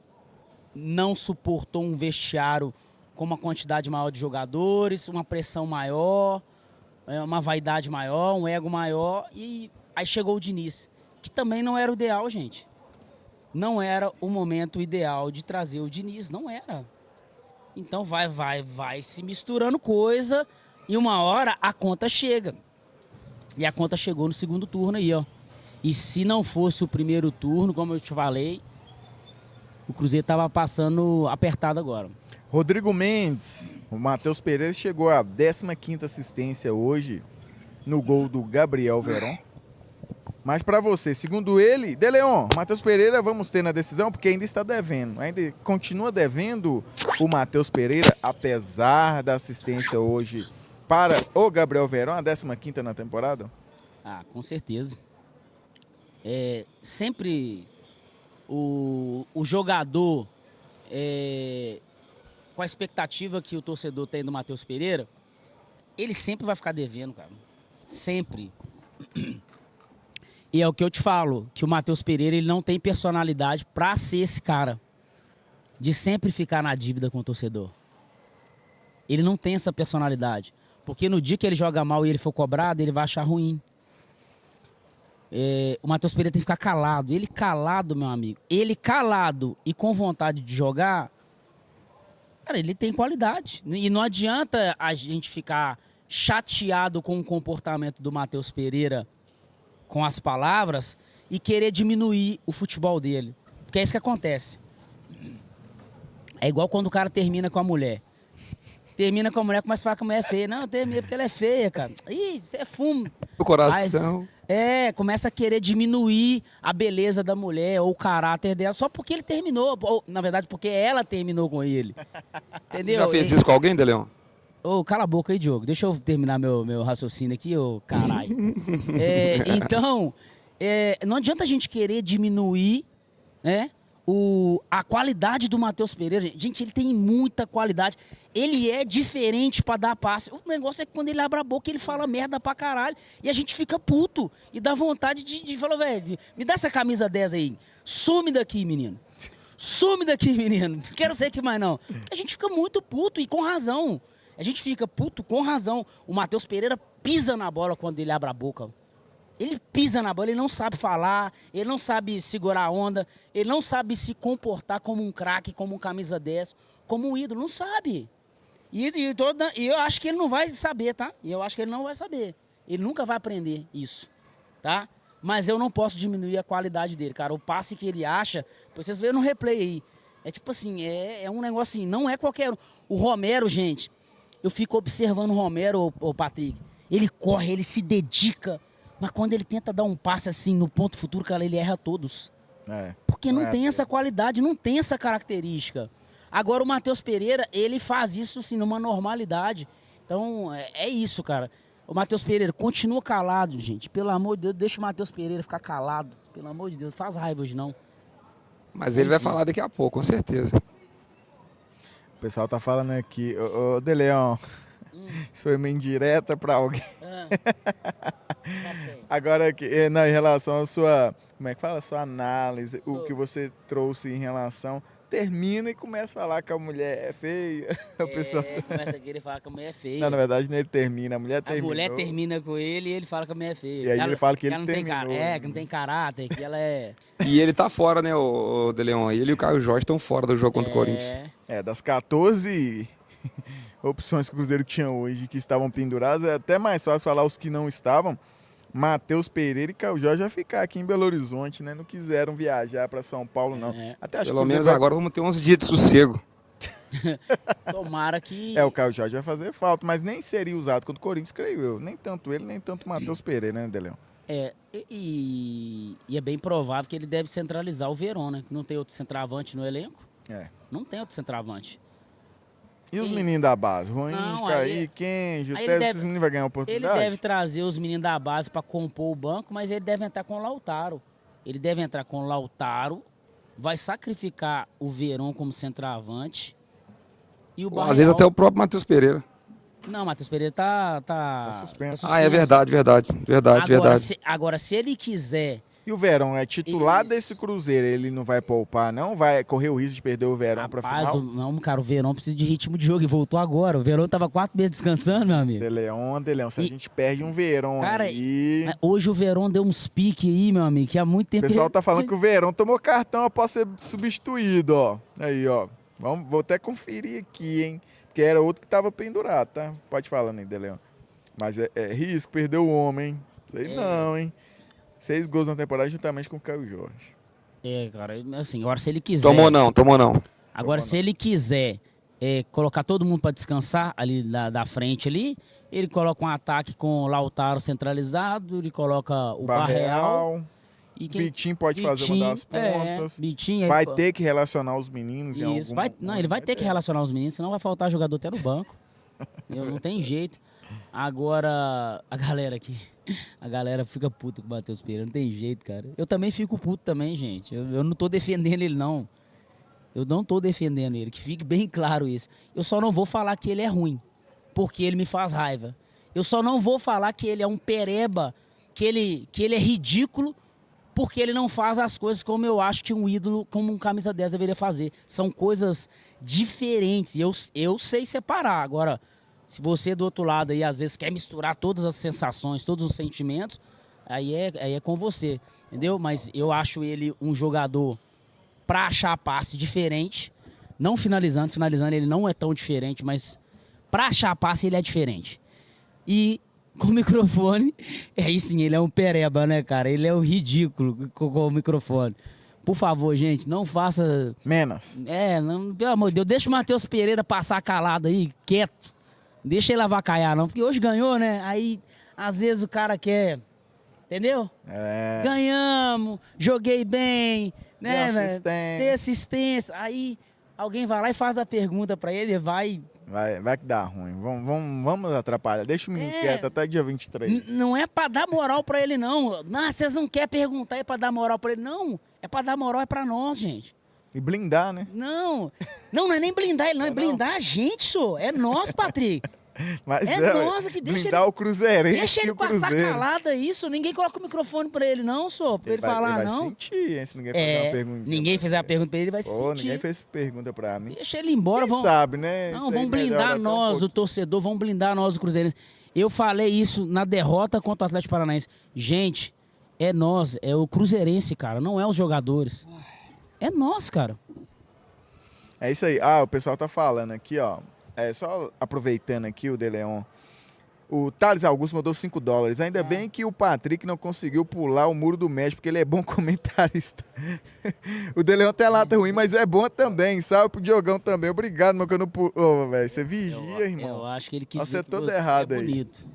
não suportou um vestiário com uma quantidade maior de jogadores, uma pressão maior, uma vaidade maior, um ego maior, e aí chegou o Diniz, que também não era o ideal, gente. Não era o momento ideal de trazer o Diniz, não era. Então vai se misturando coisa... E uma hora a conta chega. E a conta chegou no segundo turno aí, ó. E se não fosse o primeiro turno, como eu te falei, o Cruzeiro tava passando apertado agora. Rodrigo Mendes, o Matheus Pereira chegou à 15ª assistência hoje no gol do Gabriel Veron. Mas para você, segundo ele, De Leon, Matheus Pereira vamos ter na decisão porque ainda está devendo. Ainda continua devendo o Matheus Pereira, apesar da assistência hoje para o Gabriel Veron, a 15ª na temporada? Com certeza. Sempre o jogador, com a expectativa que o torcedor tem do Matheus Pereira, ele sempre vai ficar devendo, cara. Sempre. E é o que eu te falo, que o Matheus Pereira ele não tem personalidade para ser esse cara, de sempre ficar na dívida com o torcedor. Ele não tem essa personalidade. Porque no dia que ele joga mal e ele for cobrado, ele vai achar ruim. O Matheus Pereira tem que ficar calado. Ele calado, meu amigo. Ele calado e com vontade de jogar, cara, ele tem qualidade. E não adianta a gente ficar chateado com o comportamento do Matheus Pereira com as palavras e querer diminuir o futebol dele. Porque é isso que acontece. É igual quando o cara termina com a mulher. Termina com a mulher, começa a falar que a mulher é feia. Não, termina porque ela é feia, cara. Ih, isso é fumo. O coração. Aí, começa a querer diminuir a beleza da mulher ou o caráter dela só porque ele terminou. Ou, na verdade, porque ela terminou com ele. Entendeu? Você já fez isso com alguém, De Leon? Cala a boca aí, Diogo. Deixa eu terminar meu raciocínio aqui, caralho. Então, não adianta a gente querer diminuir, né? A qualidade do Matheus Pereira, gente, ele tem muita qualidade. Ele é diferente pra dar passe. O negócio é que quando ele abre a boca, ele fala merda pra caralho. E a gente fica puto. E dá vontade de falar, velho, me dá essa camisa 10 aí. Some daqui, menino. Some daqui, menino. Não quero ser aqui mais, não. A gente fica muito puto e com razão. A gente fica puto com razão. O Matheus Pereira pisa na bola quando ele abre a boca. Ele pisa na bola, ele não sabe falar, ele não sabe segurar a onda, ele não sabe se comportar como um craque, como um camisa 10, como um ídolo, não sabe. E eu acho que ele não vai saber, tá? Eu acho que ele não vai saber. Ele nunca vai aprender isso, tá? Mas eu não posso diminuir a qualidade dele, cara. O passe que ele acha, vocês verem no replay aí, é tipo assim, é um negócio assim, não é qualquer um. O Romero, gente, eu fico observando o Romero, o Patrick, ele corre, ele se dedica. Mas quando ele tenta dar um passe assim no ponto futuro, cara, ele erra todos. Porque não tem essa qualidade, não tem essa característica. Agora o Matheus Pereira, ele faz isso assim numa normalidade. Então é isso, cara. Ô, Matheus Pereira, continua calado, gente. Pelo amor de Deus, deixa o Matheus Pereira ficar calado. Pelo amor de Deus, faz raiva hoje não. Mas ele vai falar daqui a pouco, com certeza. O pessoal tá falando aqui, ô De Leon, isso foi uma indireta pra alguém. Agora, aqui, não, em relação à sua, como é que fala? Sua análise, o que você trouxe em relação... Termina e começa a falar que a mulher é feia. Começa a querer falar que a mulher é feia. Não, na verdade, não ele termina, a mulher termina. A mulher termina com ele e ele fala que a mulher é feia. E aí ele fala que ele não terminou. que não tem caráter, que ela é... E ele tá fora, né, o De Leon? Ele e o Caio Jorge estão fora do jogo contra o Corinthians. Das 14 opções que o Cruzeiro tinha hoje que estavam penduradas, é até mais fácil falar os que não estavam. Matheus Pereira e Caio Jorge vai ficar aqui em Belo Horizonte, né? Não quiseram viajar para São Paulo, não. Até acho pelo menos agora vamos ter 11 dias de sossego. Tomara que... O Caio Jorge vai fazer falta, mas nem seria usado contra o Corinthians, creio eu. Nem tanto ele, nem tanto o Matheus Pereira, né, Deleon? E é bem provável que ele deve centralizar o Verón, né? Não tem outro centroavante no elenco. Não tem outro centroavante. E os meninos da base? Ruins, Kaique, Kenji, esses meninos vão ganhar oportunidade? Ele deve trazer os meninos da base para compor o banco, mas ele deve entrar com o Lautaro. Ele deve entrar com o Lautaro, vai sacrificar o Verón como centroavante. E o Barreal... Às vezes até o próprio Matheus Pereira. Não, o Matheus Pereira tá suspenso. É verdade. Agora, se ele quiser... E o Verón é titular desse Cruzeiro, ele não vai poupar, não? Vai correr o risco de perder o Verón pra final? Não, cara, o Verón precisa de ritmo de jogo e voltou agora. O Verón tava 4 meses descansando, meu amigo. De Leon, se a gente perde um Verón aí... Hoje o Verón deu uns piques aí, meu amigo, que há muito tempo... O pessoal tá falando que o Verón tomou cartão após ser substituído, ó. Aí, ó. Vou até conferir aqui, hein? Porque era outro que tava pendurado, tá? Pode falar, né, De Leon. Mas é risco perder o homem, hein? Sei não, hein? 6 gols na temporada juntamente com o Caio Jorge. Cara, assim, agora se ele quiser... Tomou não. Agora, se ele quiser colocar todo mundo para descansar ali da frente ali, ele coloca um ataque com o Lautaro centralizado, ele coloca o Barreal. E Vitinho pode fazer uma das pontas. Vitinho, vai ter que relacionar os meninos ele vai ter que relacionar os meninos, senão vai faltar jogador até no banco. Não tem jeito. Agora, a galera fica puta com o Matheus Pereira, não tem jeito, cara. Eu também fico puto também, gente. Eu não tô defendendo ele, não. Eu não tô defendendo ele, que fique bem claro isso. Eu só não vou falar que ele é ruim, porque ele me faz raiva. Eu só não vou falar que ele é um pereba, que ele é ridículo, porque ele não faz as coisas como eu acho que um ídolo, como um camisa 10 deveria fazer. São coisas diferentes. Eu sei separar. Agora, se você do outro lado aí, às vezes, quer misturar todas as sensações, todos os sentimentos, aí é com você, entendeu? Mas eu acho ele um jogador pra achar passe diferente. Não finalizando ele não é tão diferente, mas pra achar passe ele é diferente. E com o microfone, aí sim, ele é um pereba, né, cara? Ele é um ridículo com o microfone. Por favor, gente, não faça... Menos. Pelo amor de Deus, deixa o Matheus Pereira passar calado aí, quieto. Deixa ele avacalhar, não, porque hoje ganhou, né? Aí, às vezes, o cara quer... Entendeu? Ganhamos, joguei bem, né? Dei assistência. Aí, alguém vai lá e faz a pergunta pra ele, vai que dá ruim. Vamos atrapalhar. Deixa o menino quieto até dia 23. Não é pra dar moral pra ele, não. Não, vocês não querem perguntar, é pra dar moral pra ele. Não, é pra dar moral, é pra nós, gente. E blindar, né? Não é nem blindar ele, não. É blindar a gente, só. É nós, Patrick. Mas nós que deixa blindar ele, o Cruzeirense. Deixa ele passar calado isso. Ninguém coloca o microfone pra ele, não, só. Pra ele falar, ele não. Vai sentir, hein, se ninguém fizer uma pergunta. Ninguém fizer a pergunta pra ele, ele vai sentir. Ninguém fez pergunta pra mim. Deixa ele ir embora. Sabe, né? Não, vamos blindar nós, o torcedor. Vamos blindar nós, o Cruzeirense. Eu falei isso na derrota contra o Atlético Paranaense. Gente, é nós. É o Cruzeirense, cara. Não é os jogadores. É nós, cara. É isso aí. O pessoal tá falando aqui, ó. Só aproveitando aqui o De Leon. O Thales Augusto mandou $5. Ainda bem que o Patrick não conseguiu pular o muro do México, porque ele é bom comentarista. O De Leon tem a lata ruim, mas é bom também. Salve pro Diogão também. Obrigado, meu, que eu não pulo. Velho, você vigia, irmão. Eu acho que ele quis dizer que você é todo errado aí. Bonito.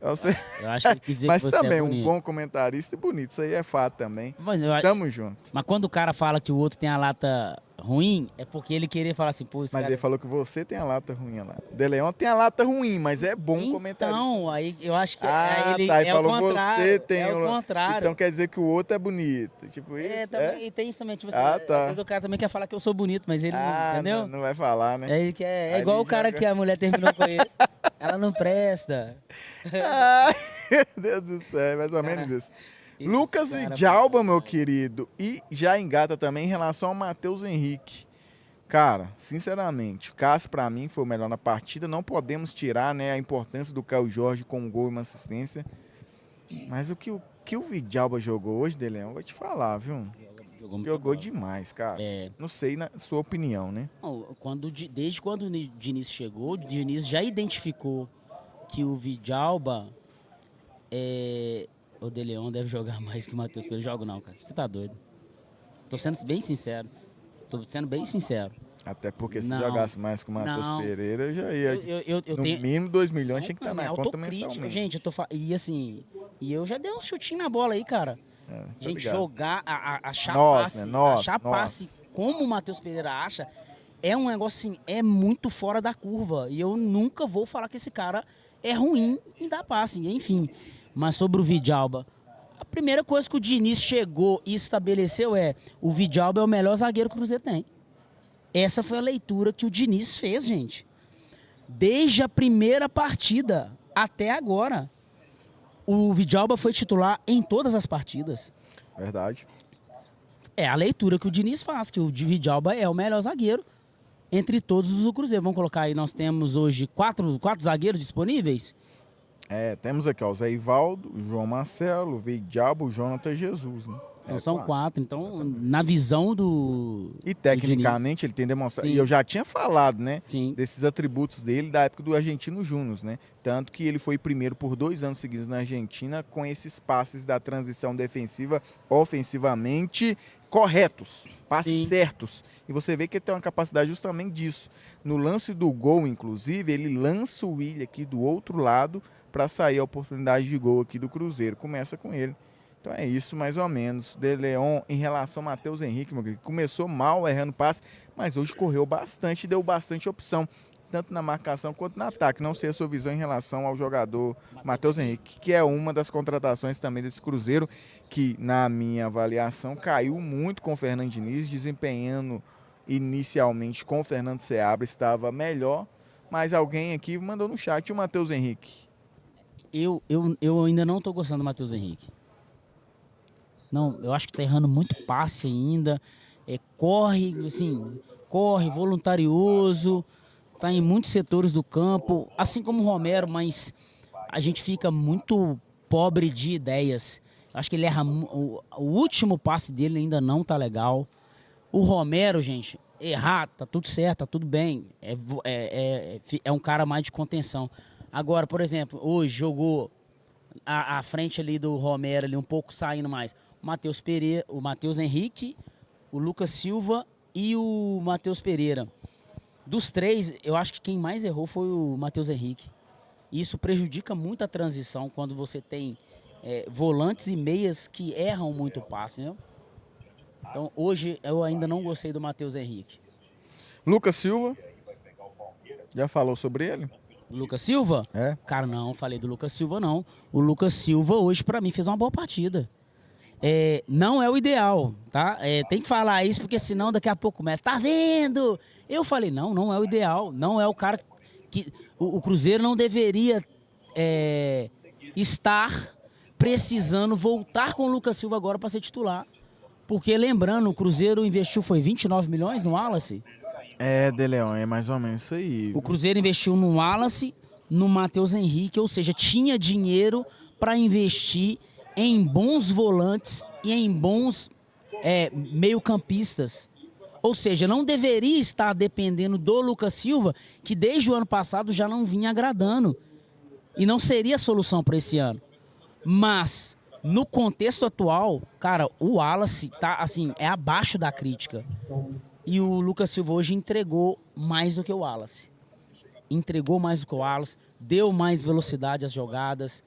Eu acho que ele quis dizer mas que você também, é bonito. um bom comentarista e bonito. Isso aí é fato também. Tamo junto. Mas quando o cara fala que o outro tem a lata ruim, é porque ele queria falar assim, pô, esse Mas cara... ele falou que você tem a lata ruim lá. De Leon tem a lata ruim, mas é bom comentarista. Então, aí eu acho que ele tá, é falou o contrário. Você tem é o contrário. Então quer dizer que o outro é bonito. Tipo isso? Também, e tem isso também. Tipo assim, tá. às vezes o cara também quer falar que eu sou bonito, mas ele não, entendeu? Não vai falar, né? Ele é igual o cara que a mulher terminou com ele. Ela não presta. Ai, meu Deus do céu, é mais ou menos isso. Lucas Vidalba, meu querido, e já engata também em relação ao Matheus Henrique. Cara, sinceramente, o Cássio pra mim foi o melhor na partida. Não podemos tirar, né, a importância do Caio Jorge com um gol e uma assistência. Mas o que o Vidalba jogou hoje, De Leon, vou te falar, viu? Jogou demais, cara. Não sei na sua opinião, né? Desde quando o Diniz chegou, o Diniz já identificou que o Vidalba o De Leon deve jogar mais que o Matheus Pereira. Jogo não, cara. Você tá doido. Tô sendo bem sincero. Até porque se jogasse mais com o Matheus Pereira, já ia. No mínimo 2 milhões tinha que estar na conta mensalmente. Gente, e eu já dei um chutinho na bola aí, cara. Gente, jogar, achar passe como o Matheus Pereira acha, é um negócio assim, é muito fora da curva. E eu nunca vou falar que esse cara é ruim em dar passe, enfim. Mas sobre o Vidalba, a primeira coisa que o Diniz chegou e estabeleceu o Vidalba é o melhor zagueiro que o Cruzeiro tem. Essa foi a leitura que o Diniz fez, gente. Desde a primeira partida até agora. O Vidalba foi titular em todas as partidas. Verdade. É a leitura que o Diniz faz, que o Vidalba é o melhor zagueiro entre todos os do Cruzeiro. Vamos colocar aí, nós temos hoje quatro zagueiros disponíveis? Temos aqui, ó, o Zé Ivaldo, o João Marcelo, o Vidalba, o Jonathan Jesus, né? Então são 4. Então, na visão do... E tecnicamente ele tem demonstrado. E eu já tinha falado, né? Sim. Desses atributos dele da época do Argentino Júnior, né? Tanto que ele foi primeiro por 2 anos seguidos na Argentina com esses passes da transição defensiva ofensivamente corretos. Passes certos. E você vê que ele tem uma capacidade justamente disso. No lance do gol, inclusive, ele lança o Willian aqui do outro lado para sair a oportunidade de gol aqui do Cruzeiro. Começa com ele. Então é isso, mais ou menos. De Leon em relação ao Matheus Henrique, meu querido, começou mal, errando passe, mas hoje correu bastante e deu bastante opção, tanto na marcação quanto no ataque. Não sei a sua visão em relação ao jogador Matheus Henrique, que é uma das contratações também desse Cruzeiro, que na minha avaliação caiu muito com o Fernando Diniz, desempenhando inicialmente com o Fernando Seabra, estava melhor, mas alguém aqui mandou no chat o Matheus Henrique. Eu ainda não estou gostando do Matheus Henrique. Não, eu acho que tá errando muito passe ainda. Corre voluntarioso, tá em muitos setores do campo, assim como o Romero, mas a gente fica muito pobre de ideias. Acho que ele erra. O último passe dele ainda não tá legal. O Romero, gente, errar, tá tudo certo, tá tudo bem. É um cara mais de contenção. Agora, por exemplo, hoje jogou à frente ali do Romero, ali um pouco saindo mais. O Matheus Pereira, o Matheus Henrique, o Lucas Silva e o Matheus Pereira. Dos 3, eu acho que quem mais errou foi o Matheus Henrique. Isso prejudica muito a transição quando você tem volantes e meias que erram muito o passe, né? Então, hoje eu ainda não gostei do Matheus Henrique. Lucas Silva, já falou sobre ele? Lucas Silva? Cara, não falei do Lucas Silva, não. O Lucas Silva hoje, pra mim, fez uma boa partida. Não é o ideal, tá? Tem que falar isso, porque senão daqui a pouco começa, tá vendo? Eu falei, não é o ideal. Não é o cara que... O Cruzeiro não deveria estar precisando voltar com o Lucas Silva agora para ser titular. Porque, lembrando, o Cruzeiro investiu, foi 29 milhões no Wallace? De Leon, é mais ou menos isso aí. O Cruzeiro investiu no Wallace, no Matheus Henrique, ou seja, tinha dinheiro para investir em bons volantes e em bons meio-campistas. Ou seja, não deveria estar dependendo do Lucas Silva, que desde o ano passado já não vinha agradando. E não seria a solução para esse ano. Mas, no contexto atual, cara, o Wallace tá, assim, abaixo da crítica. E o Lucas Silva hoje entregou mais do que o Wallace. entregou mais do que o Wallace, deu mais velocidade às jogadas,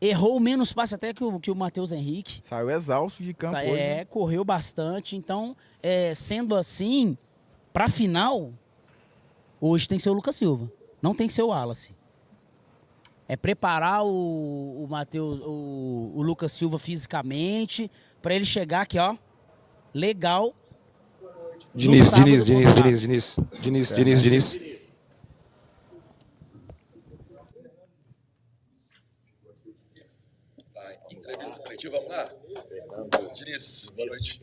errou menos passe até que o Matheus Henrique. Saiu exausto de campo hoje, né? Correu bastante. Então, sendo assim, pra final, hoje tem que ser o Lucas Silva. Não tem que ser o Wallace. É preparar o Matheus, o Lucas Silva fisicamente, para ele chegar aqui, ó, legal. Diniz. Entrevista coletiva, vamos lá? Diniz, boa noite.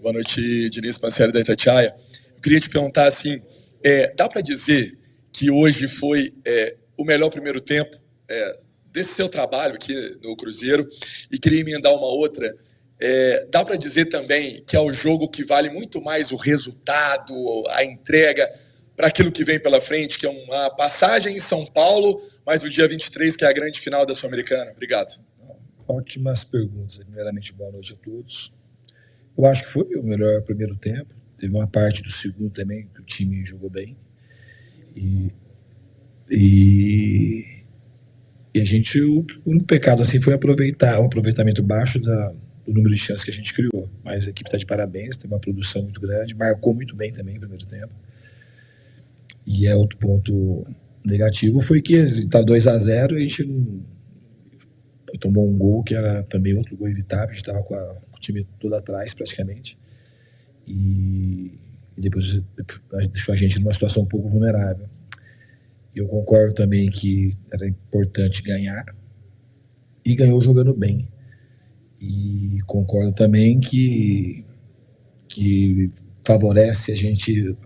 Boa noite, Diniz, parceiro da Itatiaia. Eu queria te perguntar, assim, dá para dizer que hoje foi o melhor primeiro tempo desse seu trabalho aqui no Cruzeiro? E queria emendar uma outra. Dá para dizer também que é o jogo que vale muito mais o resultado, a entrega, para aquilo que vem pela frente, que é uma passagem em São Paulo, mas o dia 23, que é a grande final da Sul-Americana? Obrigado. Ótimas perguntas. Primeiramente, boa noite a todos. Eu acho que foi o melhor primeiro tempo. Teve uma parte do segundo também que o time jogou bem. E a gente, o único pecado assim foi aproveitar um aproveitamento baixo do número de chances que a gente criou. Mas a equipe está de parabéns, teve uma produção muito grande, marcou muito bem também no primeiro tempo. E outro ponto negativo foi que está 2-0 e a gente tomou um gol que era também outro gol evitável. A gente estava com o time todo atrás praticamente. E depois deixou a gente numa situação um pouco vulnerável. Eu concordo também que era importante ganhar, e ganhou jogando bem. E concordo também que favorece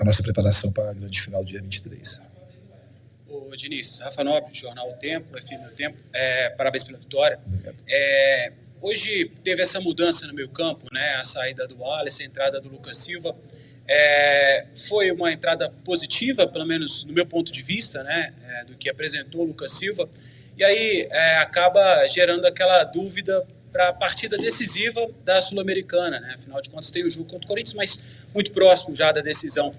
a nossa preparação para a grande final do dia 23. Ô Diniz, Rafa Nobre, Jornal O Tempo, FM O Tempo, parabéns pela vitória. Hoje teve essa mudança no meio campo, né? A saída do Wallace, a entrada do Lucas Silva. Foi uma entrada positiva, pelo menos no meu ponto de vista, né? Do que apresentou o Lucas Silva. E aí acaba gerando aquela dúvida para a partida decisiva da Sul-Americana, né? Afinal de contas tem o jogo contra o Corinthians, mas muito próximo já da decisão.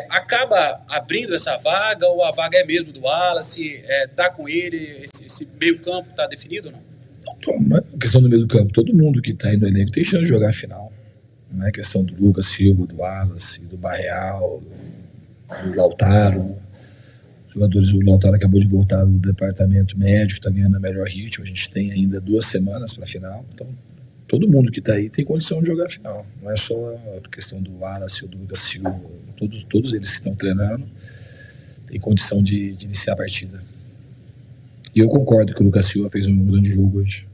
Acaba abrindo essa vaga, ou a vaga é mesmo do Wallace? Tá com ele, esse meio campo está definido ou não? Não, a questão do meio do campo, todo mundo que está aí no elenco tem chance de jogar a final. Não é questão do Lucas Silva, do Wallace, do Barreal, do Lautaro. O Lautaro acabou de voltar do departamento médico, está ganhando o melhor ritmo. A gente tem ainda 2 semanas para a final. Então, todo mundo que está aí tem condição de jogar a final. Não é só a questão do Wallace ou do Lucas Silva. Todos eles que estão treinando têm condição de iniciar a partida. E eu concordo que o Lucas Silva fez um grande jogo hoje.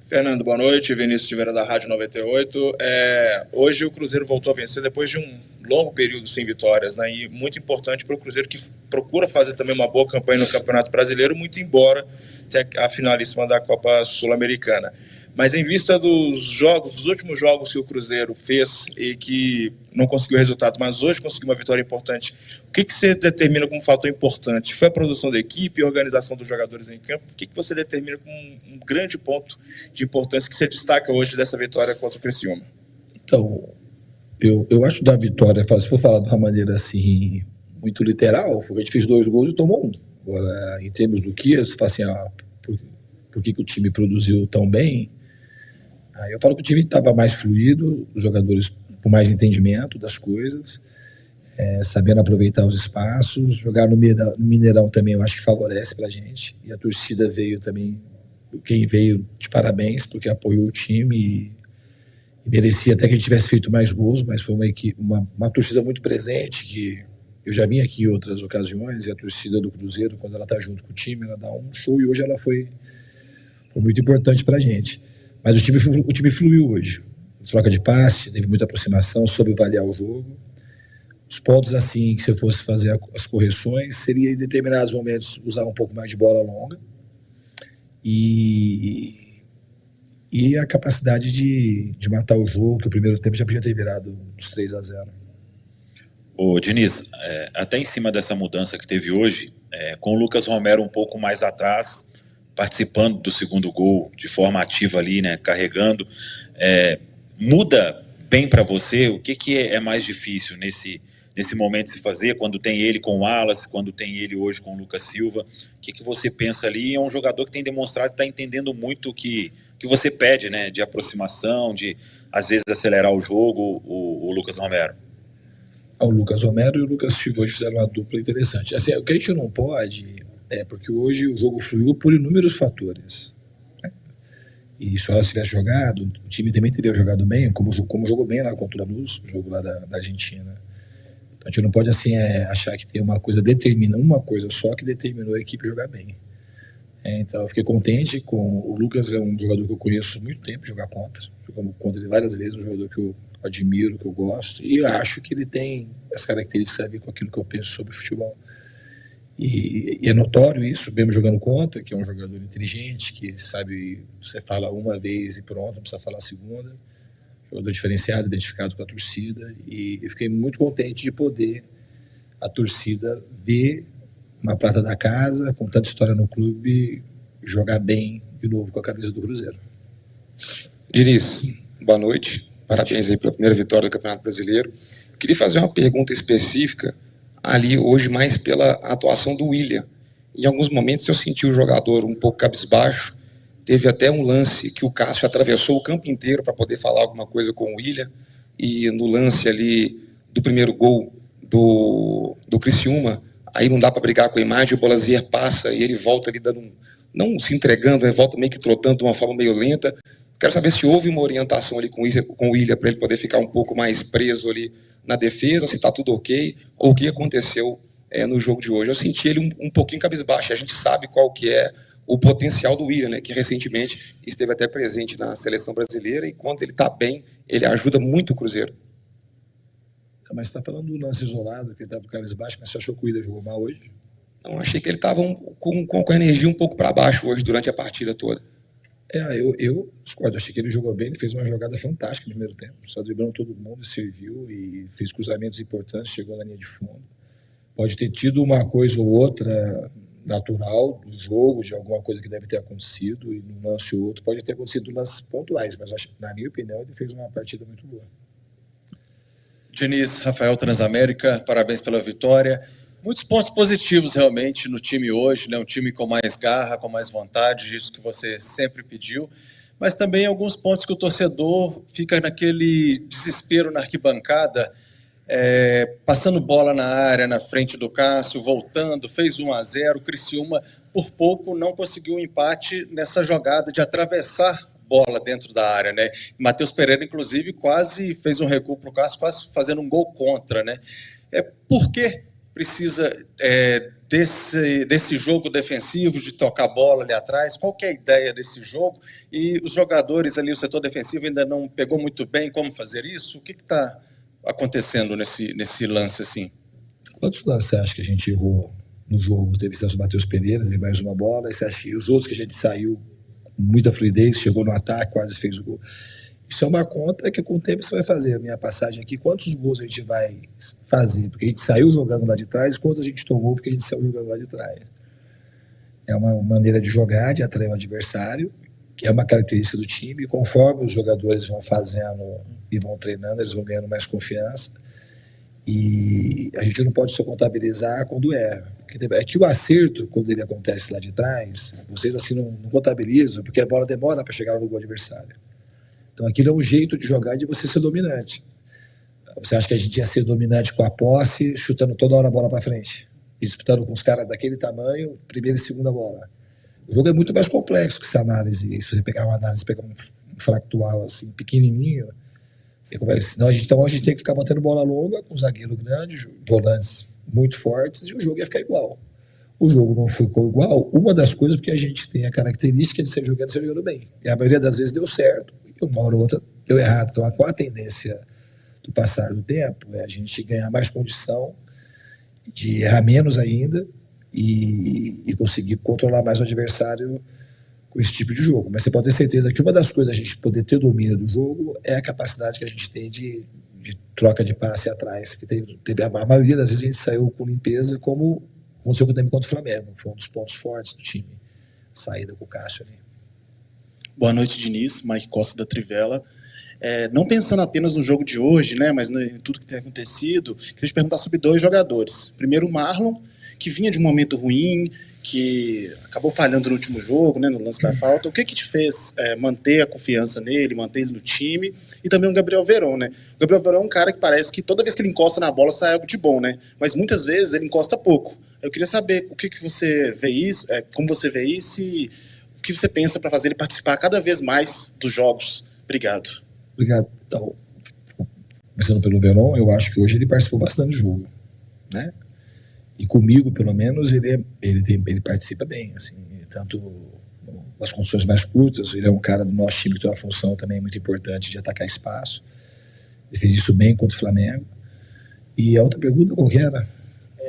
Fernando, boa noite. Vinícius Tiveira da Rádio 98. Hoje o Cruzeiro voltou a vencer depois de um longo período sem vitórias, né? E muito importante para o Cruzeiro, que procura fazer também uma boa campanha no Campeonato Brasileiro, muito embora tenha a finalíssima da Copa Sul-Americana. Mas em vista dos últimos jogos que o Cruzeiro fez e que não conseguiu resultado, mas hoje conseguiu uma vitória importante, o que você determina como fator importante? Foi a produção da equipe, a organização dos jogadores em campo? O que você determina como um grande ponto de importância que você destaca hoje dessa vitória contra o Criciúma? Então, eu acho da vitória, se for falar de uma maneira assim, muito literal, a gente fez 2 gols e tomou 1. Agora, em termos do que, você fala assim, por que o time produziu tão bem? Aí eu falo que o time estava mais fluido, os jogadores com mais entendimento das coisas, sabendo aproveitar os espaços. Jogar no Mineirão também eu acho que favorece pra gente. E a torcida veio também, quem veio de parabéns, porque apoiou o time e merecia até que a gente tivesse feito mais gols, mas foi uma torcida muito presente, que eu já vim aqui em outras ocasiões, e a torcida do Cruzeiro, quando ela está junto com o time, ela dá um show, e hoje ela foi muito importante pra gente. Mas o time fluiu hoje. Troca de passe, teve muita aproximação, soube avaliar o jogo. Os pontos assim, que se eu fosse fazer as correções, seria em determinados momentos usar um pouco mais de bola longa e a capacidade de matar o jogo, que o primeiro tempo já podia ter virado uns 3-0. Ô Diniz, até em cima dessa mudança que teve hoje, com o Lucas Romero um pouco mais atrás, participando do segundo gol de forma ativa ali, né, carregando, muda bem para você? O que é mais difícil nesse nesse momento de se fazer, quando tem ele com o Wallace, quando tem ele hoje com o Lucas Silva? O que você pensa ali? É um jogador que tem demonstrado que está entendendo muito o que você pede, né? De aproximação, de às vezes acelerar o jogo, o Lucas Romero. O Lucas Romero e o Lucas Silva hoje fizeram uma dupla interessante. Assim, o que a gente não pode porque hoje o jogo fluiu por inúmeros fatores. E se ela tivesse jogado, o time também teria jogado bem, como jogou bem lá contra o Lanús, o jogo lá da Argentina. Então a gente não pode assim achar que tem uma coisa só que determinou a equipe jogar bem. Então eu fiquei contente com o Lucas, é um jogador que eu conheço há muito tempo, jogar contra. Jogamos contra ele várias vezes, um jogador que eu admiro, que eu gosto, e eu acho que ele tem as características a ver com aquilo que eu penso sobre futebol. E é notório isso, mesmo jogando contra, que é um jogador inteligente, que sabe, você fala uma vez e pronto, não precisa falar a segunda. Jogador diferenciado, identificado com a torcida, e eu fiquei muito contente de poder a torcida ver uma prata da casa, com tanta história no clube, jogar bem de novo com a camisa do Cruzeiro. Diniz, boa noite, parabéns aí pela primeira vitória do Campeonato Brasileiro. Queria fazer uma pergunta específica ali hoje mais pela atuação do William. Em alguns momentos eu senti o jogador um pouco cabisbaixo, teve até um lance que o Cássio atravessou o campo inteiro para poder falar alguma coisa com o William, e no lance ali do primeiro gol do Criciúma, aí não dá para brigar com a imagem, o Bolazier passa e ele volta ali dando não se entregando, ele volta meio que trotando de uma forma meio lenta. Quero saber se houve uma orientação ali com o William para ele poder ficar um pouco mais preso ali na defesa, se está tudo ok, ou o que aconteceu no jogo de hoje. Eu senti ele um pouquinho cabisbaixo. A gente sabe qual que é o potencial do William, né, que recentemente esteve até presente na seleção brasileira, e quando ele está bem, ele ajuda muito o Cruzeiro. Mas você está falando do lance isolado, que ele estava cabisbaixo, mas você achou que o William jogou mal hoje? Não, achei que ele estava com a energia um pouco para baixo hoje, durante a partida toda. Eu discordo, achei que ele jogou bem, ele fez uma jogada fantástica no primeiro tempo, só driblando todo mundo, serviu e fez cruzamentos importantes, chegou na linha de fundo. Pode ter tido uma coisa ou outra natural do jogo, de alguma coisa que deve ter acontecido, e num lance ou outro pode ter acontecido lances pontuais, mas acho, na minha opinião, ele fez uma partida muito boa. Diniz, Rafael, Transamérica, parabéns pela vitória. Muitos pontos positivos realmente no time hoje, né? Um time com mais garra, com mais vontade, isso que você sempre pediu, mas também alguns pontos que o torcedor fica naquele desespero na arquibancada, passando bola na área, na frente do Cássio, voltando, fez 1-0, o Criciúma por pouco não conseguiu um empate nessa jogada de atravessar bola dentro da área, né? Matheus Pereira, inclusive, quase fez um recuo para o Cássio, quase fazendo um gol contra, né? Por que precisa desse jogo defensivo, de tocar a bola ali atrás? Qual que é a ideia desse jogo? E os jogadores ali, o setor defensivo ainda não pegou muito bem como fazer isso? O que está acontecendo nesse lance assim? Quantos lances você acha que a gente errou no jogo? Teve o Matheus Pereira, teve mais uma bola, e você acha que os outros que a gente saiu com muita fluidez, chegou no ataque, quase fez o gol? Isso é uma conta que com o tempo você vai fazer. A minha passagem aqui, quantos gols a gente vai fazer porque a gente saiu jogando lá de trás, quantos a gente tomou porque a gente saiu jogando lá de trás. É uma maneira de jogar, de atrair o adversário, que é uma característica do time, e conforme os jogadores vão fazendo e vão treinando, eles vão ganhando mais confiança, e a gente não pode só contabilizar quando erra. É que o acerto, quando ele acontece lá de trás, vocês assim não contabilizam, porque a bola demora para chegar no gol adversário. Então aquilo é um jeito de jogar e de você ser dominante. Você acha que a gente ia ser dominante com a posse, chutando toda hora a bola para frente, disputando com os caras daquele tamanho, primeira e segunda bola? O jogo é muito mais complexo que essa análise. Se você pegar uma análise, pegar um fractual assim, pequenininho, senão a gente tem que ficar batendo bola longa com zagueiro grande, volantes muito fortes, e o jogo ia ficar igual. O jogo não ficou igual, uma das coisas porque a gente tem a característica de ser jogando bem. E a maioria das vezes deu certo, e uma hora ou outra deu errado. Então, qual a tendência do passar do tempo? É a gente ganhar mais condição de errar menos ainda e conseguir controlar mais o adversário com esse tipo de jogo. Mas você pode ter certeza que uma das coisas a gente poder ter domínio do jogo é a capacidade que a gente tem de troca de passe atrás, que a maioria das vezes a gente saiu com limpeza, como aconteceu com o tempo contra o Flamengo, foi um dos pontos fortes do time, a saída com o Cássio ali. Boa noite, Diniz, Mike Costa da Trivela. Não pensando apenas no jogo de hoje, né, mas em tudo que tem acontecido, queria te perguntar sobre 2 jogadores. Primeiro, o Marlon, que vinha de um momento ruim, que acabou falhando no último jogo, né, no lance da falta. O que te fez manter a confiança nele, manter ele no time? E também o Gabriel Veron, né? O Gabriel Veron é um cara que parece que toda vez que ele encosta na bola sai algo de bom, né? Mas muitas vezes ele encosta pouco. Eu queria saber o que você vê isso, como você vê isso e o que você pensa para fazer ele participar cada vez mais dos jogos. Obrigado. Obrigado. Então, começando pelo Veron, eu acho que hoje ele participou bastante do jogo, né? E comigo, pelo menos, ele participa bem, assim, tanto nas condições mais curtas. Ele é um cara do nosso time que tem uma função também muito importante de atacar espaço. Ele fez isso bem contra o Flamengo. E a outra pergunta, qual que era?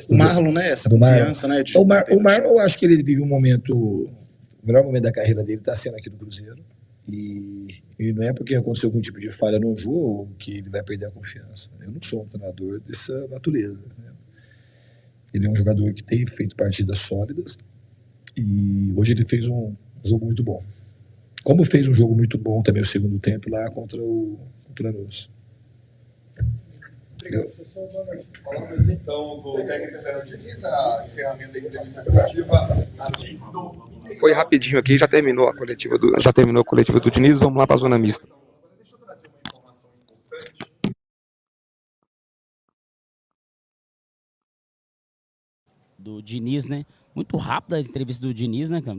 O Marlon, né? Essa confiança, né? O Marlon, eu acho que ele vive um momento... O melhor momento da carreira dele está sendo aqui no Cruzeiro. E não é porque aconteceu algum tipo de falha no jogo que ele vai perder a confiança. Eu não sou um treinador dessa natureza, né? Ele é um jogador que tem feito partidas sólidas e hoje ele fez um jogo muito bom. Como fez um jogo muito bom também o segundo tempo lá contra o Lanús. Obrigado, professor. Falamos então do técnico Fernando Diniz, a encerramento da entrevista coletiva. Foi rapidinho aqui, já terminou a coletiva do Diniz, vamos lá para a zona mista. Deixa eu trazer uma informação importante. Do Diniz, né? Muito rápida a entrevista do Diniz, né, cara?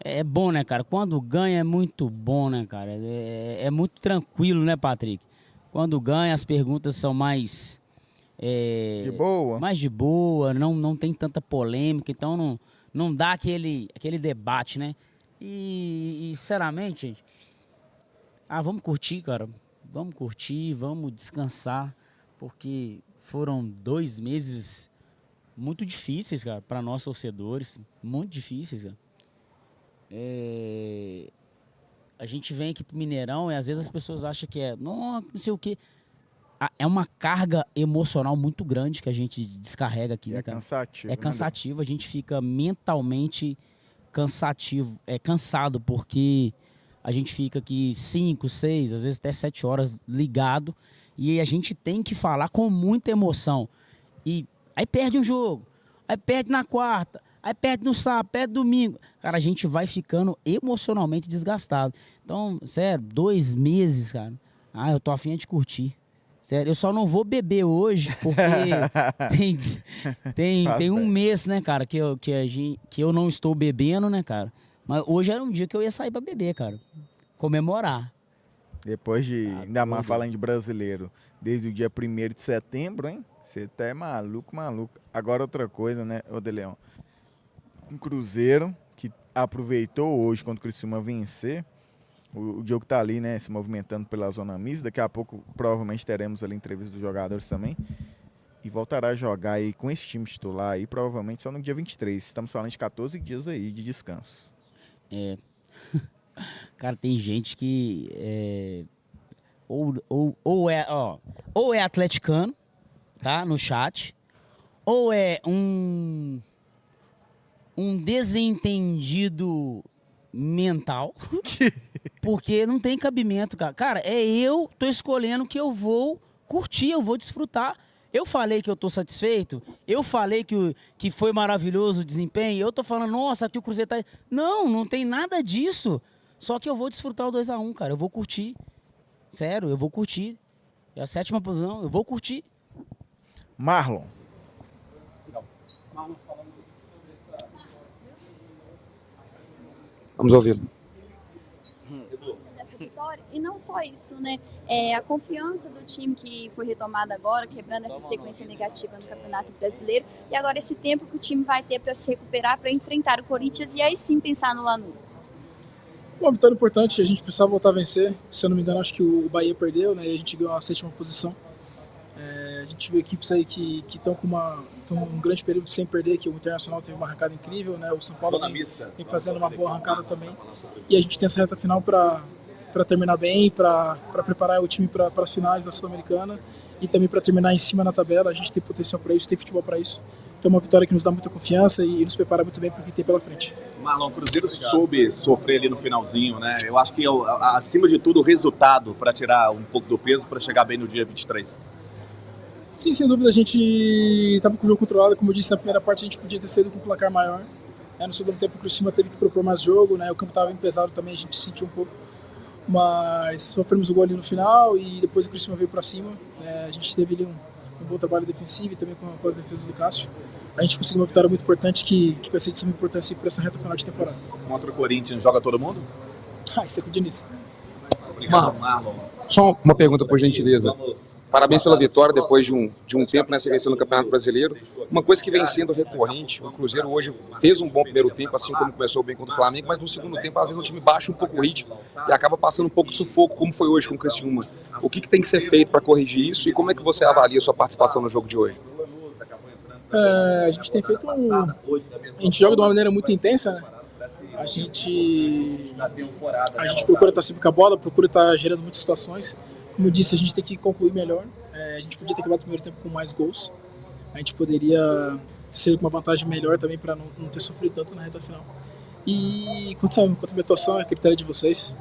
É bom, né, cara? Quando ganha é muito bom, né, cara? É muito tranquilo, né, Patrick? Quando ganha as perguntas são mais... de boa. Mais de boa, não tem tanta polêmica, então não dá aquele debate, né? E sinceramente, gente, vamos curtir, cara. Vamos curtir, vamos descansar, porque foram 2 meses... muito difíceis, cara, para nós torcedores, muito difíceis, cara. A gente vem aqui pro Mineirão e às vezes as pessoas acham que não sei o quê. É uma carga emocional muito grande que a gente descarrega aqui, né, cara? Cansativo. É cansativo, a gente fica mentalmente cansado, porque a gente fica aqui 5, 6, às vezes até 7 horas ligado e a gente tem que falar com muita emoção. E aí perde um jogo, aí perde na quarta, aí perde no sábado, perde domingo. Cara, a gente vai ficando emocionalmente desgastado. Então, sério, 2 meses, cara. Eu tô afim de curtir. Sério, eu só não vou beber hoje, porque tem um mês, né, cara, que eu não estou bebendo, né, cara. Mas hoje era um dia que eu ia sair pra beber, cara. Comemorar. Depois de, ainda mais falando de brasileiro, desde o dia 1º de setembro, hein? Você tá maluco. Agora outra coisa, né, Odeleão? Um Cruzeiro que aproveitou hoje, quando o Criciúma vencer, o Diogo tá ali, né, se movimentando pela zona mista. Daqui a pouco provavelmente teremos ali entrevista dos jogadores também. E voltará a jogar aí com esse time titular aí, provavelmente só no dia 23. Estamos falando de 14 dias aí de descanso. Cara, tem gente que ou é atleticano, tá, no chat, ou é um desentendido mental, porque não tem cabimento, cara. Cara, eu tô escolhendo que eu vou curtir, eu vou desfrutar. Eu falei que eu tô satisfeito, eu falei que foi maravilhoso o desempenho, eu tô falando, nossa, que o Cruzeiro tá... Não tem nada disso. Só que eu vou desfrutar o 2-1, cara. Eu vou curtir. Sério, eu vou curtir. É a 7ª posição, eu vou curtir. Marlon. Marlon falando sobre essa... Vamos ouvi-lo. Vitória, e não só isso, né? A confiança do time que foi retomada agora, quebrando essa sequência negativa no Campeonato Brasileiro, e agora esse tempo que o time vai ter para se recuperar, para enfrentar o Corinthians e aí sim pensar no Lanús. Uma vitória importante, a gente precisava voltar a vencer. Se eu não me engano, acho que o Bahia perdeu, né? E a gente ganhou a 7ª posição. A gente viu equipes aí que estão com um grande período sem perder, que o Internacional teve uma arrancada incrível, né? O São Paulo vem fazendo uma boa arrancada também. E a gente tem essa reta final para para terminar bem, para preparar o time para as finais da Sul-Americana e também para terminar em cima na tabela. A gente tem potencial para isso, tem futebol para isso. Então é uma vitória que nos dá muita confiança e nos prepara muito bem para o que tem pela frente. Marlon, o Cruzeiro soube sofrer ali no finalzinho, né? Eu acho que acima de tudo o resultado para tirar um pouco do peso para chegar bem no dia 23. Sim, sem dúvida, a gente estava com o jogo controlado, como eu disse na primeira parte, a gente podia ter saído com um placar maior. No segundo tempo o Criciúma teve que propor mais jogo, né? O campo estava bem pesado também, a gente sentiu um pouco, mas sofremos o gol ali no final e depois o Criciúma veio para cima. A gente teve ali um bom trabalho defensivo e também com as defesas do Cássio. A gente conseguiu uma vitória muito importante que vai ser de suma importância para essa reta final de temporada. Contra o Corinthians joga todo mundo? Isso é com o Diniz. Obrigado, Marlon. Só uma pergunta, por gentileza. Parabéns pela vitória depois de um tempo nessa eleição do Campeonato Brasileiro. Uma coisa que vem sendo recorrente, o Cruzeiro hoje fez um bom primeiro tempo, assim como começou bem contra o Flamengo, mas no segundo tempo, às vezes, o time baixa um pouco o ritmo e acaba passando um pouco de sufoco, como foi hoje com o Criciúma. O que tem que ser feito para corrigir isso e como é que você avalia a sua participação no jogo de hoje? A gente tem feito A gente joga de uma maneira muito intensa, né? A gente procura estar sempre com a bola, procura estar gerando muitas situações. Como eu disse, a gente tem que concluir melhor. A gente podia ter acabado o primeiro tempo com mais gols. A gente poderia ser com uma vantagem melhor também para não ter sofrido tanto na reta final. E quanto a minha atuação, é critério de vocês.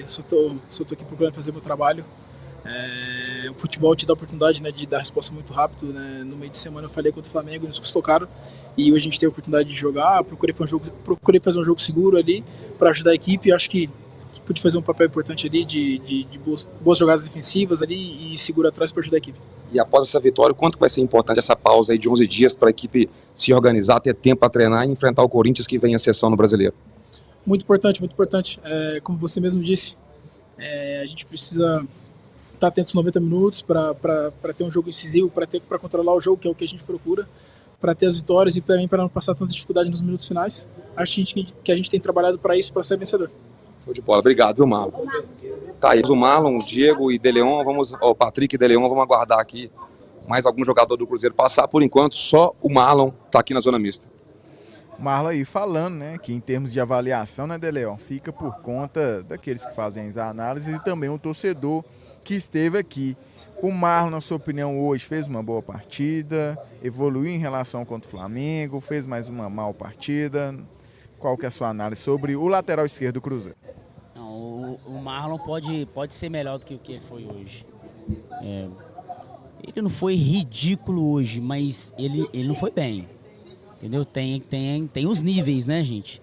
Eu só tô aqui procurando fazer meu trabalho. O futebol te dá a oportunidade, né, de dar resposta muito rápido, né? No meio de semana eu falei contra o Flamengo e nos custou caro, e hoje a gente tem a oportunidade de jogar. Procurei fazer um jogo seguro ali para ajudar a equipe. Acho que pude fazer um papel importante ali de boas jogadas defensivas ali e seguro atrás para ajudar a equipe. E após essa vitória, quanto vai ser importante essa pausa aí de 11 dias para a equipe se organizar, ter tempo para treinar e enfrentar o Corinthians que vem a sessão no Brasileiro? Muito importante, muito importante. Como você mesmo disse, a gente precisa estar atento aos 90 minutos para ter um jogo incisivo, para controlar o jogo, que é o que a gente procura, para ter as vitórias e também para não passar tanta dificuldade nos minutos finais. Acho que a gente tem trabalhado para isso, para ser vencedor. Show de bola, obrigado, viu, Marlon? Tá aí, o Marlon, o Diego e Deleon, o Patrick e Deleon, vamos aguardar aqui mais algum jogador do Cruzeiro passar. Por enquanto, só o Marlon está aqui na zona mista. Marlon aí falando, né, que em termos de avaliação, né, Deleon, fica por conta daqueles que fazem as análises e também o torcedor que esteve aqui. O Marlon, na sua opinião, hoje fez uma boa partida, evoluiu em relação contra o Flamengo, fez mais uma mal partida. Qual que é a sua análise sobre o lateral esquerdo do Cruzeiro? Não, o Marlon pode ser melhor do que o que ele foi hoje. Ele não foi ridículo hoje, mas ele não foi bem. Entendeu? Tem os níveis, né, gente?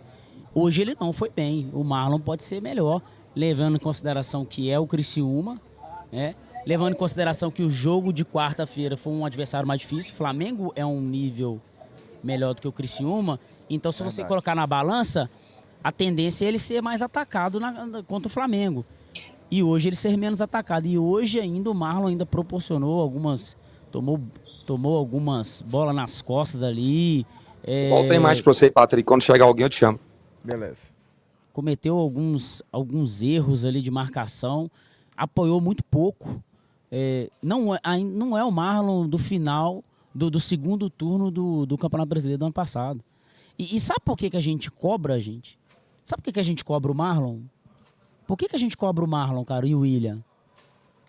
Hoje ele não foi bem. O Marlon pode ser melhor, levando em consideração que é o Criciúma, né? Levando em consideração que o jogo de quarta-feira foi um adversário mais difícil. O Flamengo é um nível melhor do que o Criciúma. Então, se você colocar na balança, a tendência é ele ser mais atacado contra o Flamengo. E hoje ele ser menos atacado. E hoje ainda o Marlon ainda proporcionou algumas... Tomou algumas bolas nas costas ali. Volta a imagem pra você, Patrick. Quando chegar alguém, eu te chamo. Beleza. Cometeu alguns erros ali de marcação. Apoiou muito pouco. Não é o Marlon do final do segundo turno do Campeonato Brasileiro do ano passado. E sabe por que a gente cobra, gente? Sabe por que a gente cobra o Marlon? Por que a gente cobra o Marlon, cara, e o William?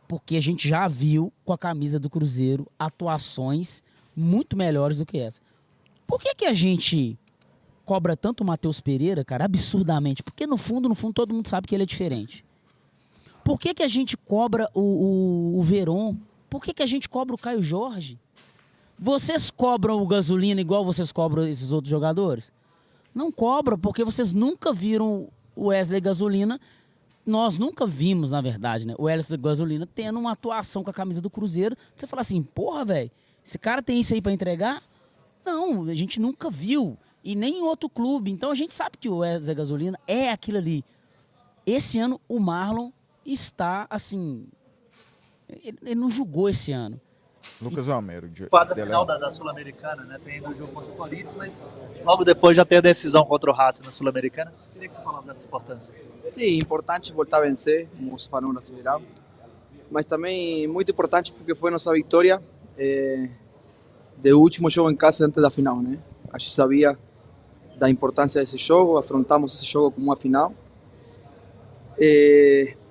Porque a gente já viu com a camisa do Cruzeiro atuações muito melhores do que essa. Por que a gente cobra tanto o Matheus Pereira, cara, absurdamente? Porque no fundo, todo mundo sabe que ele é diferente. Por que a gente cobra o Veron? Por que a gente cobra o Caio Jorge? Vocês cobram o Gasolina igual vocês cobram esses outros jogadores? Não cobram, porque vocês nunca viram o Wesley Gasolina. Nós nunca vimos, na verdade, né, o Wesley Gasolina tendo uma atuação com a camisa do Cruzeiro. Você fala assim, porra, velho, esse cara tem isso aí pra entregar? Não, a gente nunca viu. E nem em outro clube. Então a gente sabe que o Wesley Gasolina é aquilo ali. Esse ano o Marlon está, assim... Ele não jogou esse ano. Lucas Romero. Quase a final da Sul-Americana, né? Tem ainda o jogo contra o Corinthians, mas logo depois já tem a decisão contra o Racing na Sul-Americana. Queria que você falasse dessa importância. Sim, importante voltar a vencer, como se falou no Brasileirão. Mas também muito importante porque foi nossa vitória do último jogo em casa antes da final, né? A gente sabia da importância desse jogo, afrontamos esse jogo como uma final.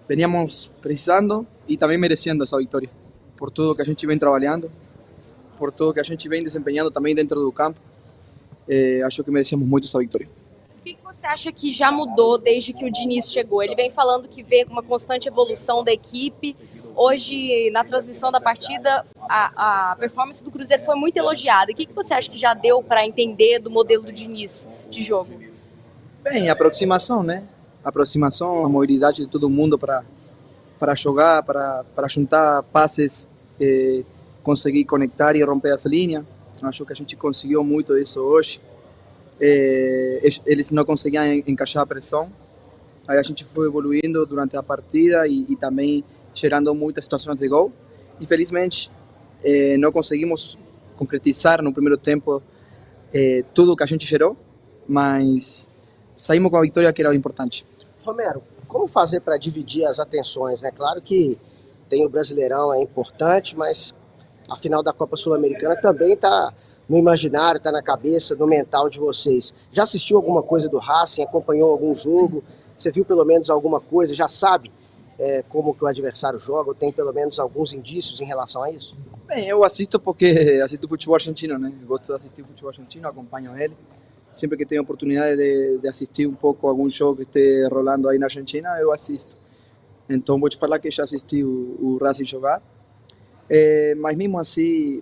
veníamos precisando e também merecendo essa vitória, por tudo que a gente vem trabalhando, por tudo que a gente vem desempenhando também dentro do campo. Acho que merecemos muito essa vitória. O que você acha que já mudou desde que o Diniz chegou? Ele vem falando que vê uma constante evolução da equipe. Hoje, na transmissão da partida, a performance do Cruzeiro foi muito elogiada. O que você acha que já deu para entender do modelo do Diniz de jogo? Bem, a aproximação, né? A aproximação, a mobilidade de todo mundo para jogar, para juntar passes, conseguir conectar e romper as linhas. Acho que a gente conseguiu muito isso hoje. Eles não conseguiam encaixar a pressão. Aí a gente foi evoluindo durante a partida e também gerando muitas situações de gol. Infelizmente, não conseguimos concretizar no primeiro tempo tudo que a gente gerou, mas saímos com a vitória, que era o importante. Romero, como fazer para dividir as atenções, né? Claro que tem o Brasileirão, é importante, mas a final da Copa Sul-Americana também está no imaginário, está na cabeça, no mental de vocês. Já assistiu alguma coisa do Racing? Acompanhou algum jogo? Você viu pelo menos alguma coisa? Já sabe como que o adversário joga? Ou tem pelo menos alguns indícios em relação a isso? Bem, eu assisto porque assisto futebol argentino, né? Eu gosto de assistir futebol argentino, acompanho ele. Sempre que tenho oportunidade de assistir um pouco algum jogo que esteja rolando aí na Argentina, eu assisto. Então vou te falar que já assisti o Racing jogar. Mas mesmo assim,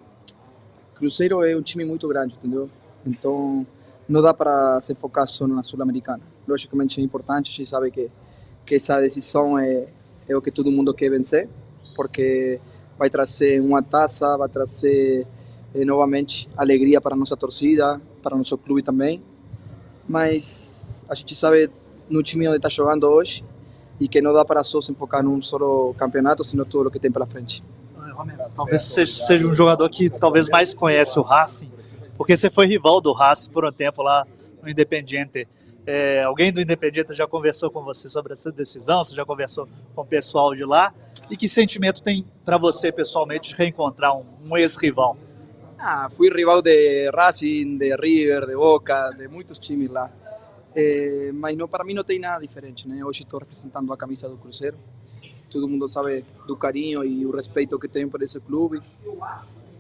Cruzeiro é um time muito grande, entendeu? Então não dá para se focar só na Sul-Americana. Logicamente é importante, a gente sabe que essa decisão é o que todo mundo quer vencer, porque vai trazer uma taça, vai trazer novamente alegria para a nossa torcida, para o nosso clube também. Mas a gente sabe no time onde está jogando hoje e que não dá para só se focar num só campeonato, senão tudo o que tem pela frente. Talvez seja um jogador que talvez mais conhece o Racing, porque você foi rival do Racing por um tempo lá no Independiente. Alguém do Independiente já conversou com você sobre essa decisão? Você já conversou com o pessoal de lá? E que sentimento tem para você pessoalmente de reencontrar um ex-rival? Fui rival de Racing, de River, de Boca, de muitos times lá. Mas não, para mim não tem nada diferente, né? Hoje estou representando a camisa do Cruzeiro. Todo mundo sabe do carinho e o respeito que tenho por esse clube.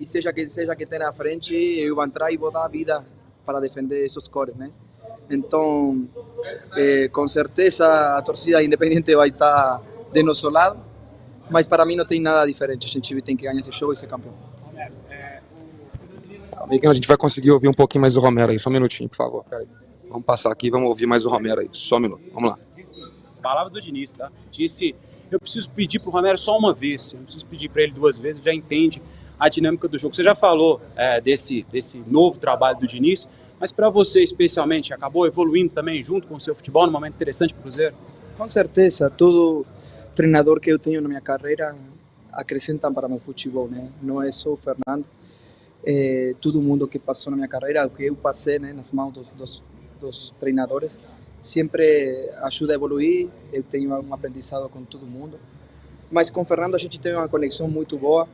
E seja que tenha na frente, eu vou entrar e vou dar a vida para defender esses cores, né? Então, com certeza a torcida independente vai estar de nosso lado, mas para mim não tem nada diferente. A gente tem que ganhar esse jogo e ser campeão. A gente vai conseguir ouvir um pouquinho mais do Romero aí, só um minutinho, por favor. Vamos passar aqui, vamos ouvir mais o Romero aí, só um minuto, vamos lá. Palavra do Diniz, tá? Disse, eu preciso pedir pro Romero só uma vez, eu não preciso pedir para ele duas vezes, ele já entende a dinâmica do jogo. Você já falou desse novo trabalho do Diniz, mas para você especialmente, acabou evoluindo também junto com o seu futebol num momento interessante pro Cruzeiro? Com certeza, todo treinador que eu tenho na minha carreira acrescenta para meu futebol, né? Não é só o Fernando, todo mundo que passou na minha carreira, o que eu passei, né, nas mãos dos treinadores, sempre ajuda a evoluir. Eu tenho um aprendizado com todo mundo, mas com o Fernando a gente tem uma conexão muito boa.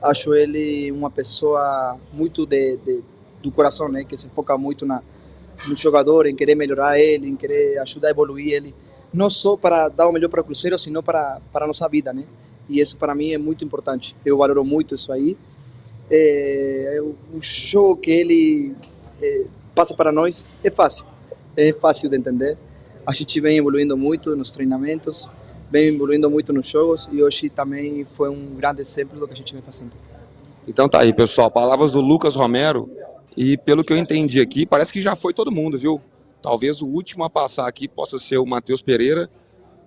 Acho ele uma pessoa muito do coração, né, que se foca muito no jogador, em querer melhorar ele, em querer ajudar a evoluir ele, não só para dar o melhor para o Cruzeiro, sino para a nossa vida, né? E isso para mim é muito importante. Eu valoro muito isso aí. O jogo que ele passa para nós é fácil de entender. A gente vem evoluindo muito nos treinamentos, vem evoluindo muito nos jogos e hoje também foi um grande exemplo do que a gente vem fazendo. Então tá aí, pessoal, palavras do Lucas Romero, e pelo que eu entendi aqui, parece que já foi todo mundo, viu? Talvez o último a passar aqui possa ser o Matheus Pereira,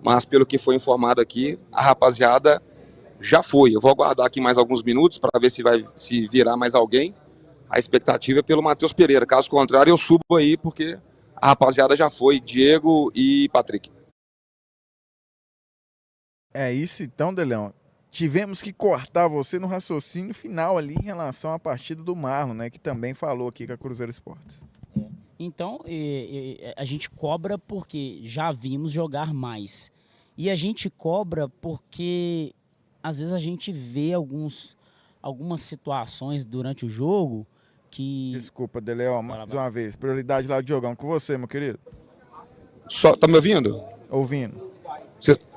mas pelo que foi informado aqui, a rapaziada já foi. Eu vou aguardar aqui mais alguns minutos para ver se virar mais alguém. A expectativa é pelo Matheus Pereira, caso contrário eu subo aí, porque a rapaziada já foi, Diego e Patrick. É isso então, Deleão. Tivemos que cortar você no raciocínio final ali em relação à partida do Marlon, né? Que também falou aqui com a Cruzeiro Esportes. Então, a gente cobra porque já vimos jogar mais. E a gente cobra porque às vezes a gente vê algumas situações durante o jogo que... Desculpa, Deleão, mais uma vez. Prioridade lá de jogão com você, meu querido. Tá me ouvindo? Ouvindo.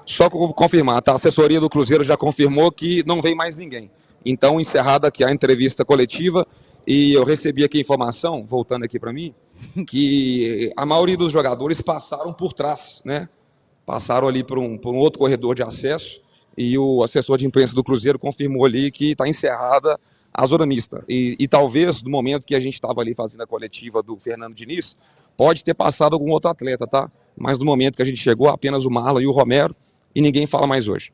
Só confirmar, tá? A assessoria do Cruzeiro já confirmou que não vem mais ninguém. Então, encerrada aqui a entrevista coletiva, e eu recebi aqui a informação, voltando aqui para mim, que a maioria dos jogadores passaram por trás, né? Passaram ali por um outro corredor de acesso, e o assessor de imprensa do Cruzeiro confirmou ali que está encerrada a zona mista. E talvez, no momento que a gente estava ali fazendo a coletiva do Fernando Diniz, pode ter passado algum outro atleta, tá? Mas no momento que a gente chegou, apenas o Marlon e o Romero, e ninguém fala mais hoje.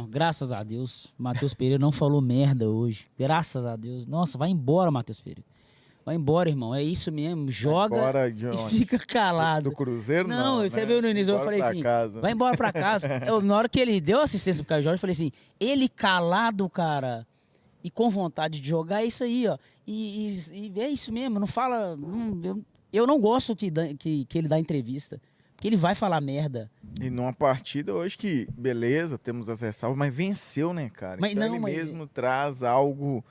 Graças a Deus, Matheus Pereira não falou merda hoje. Graças a Deus. Nossa, vai embora, Matheus Pereira. Vai embora, irmão. É isso mesmo. Joga e fica calado. Do Cruzeiro, não. Você né? viu no início, eu falei assim, casa. Vai embora pra casa. Na hora que ele deu assistência pro Caio Jorge, eu falei assim, ele calado, cara, e com vontade de jogar, é isso aí, ó. E é isso mesmo, não fala... eu não gosto que ele dá entrevista. Porque ele vai falar merda. E numa partida hoje que, beleza, temos as ressalvas, mas venceu, né, cara? Mas então não, ele mas... mesmo traz algo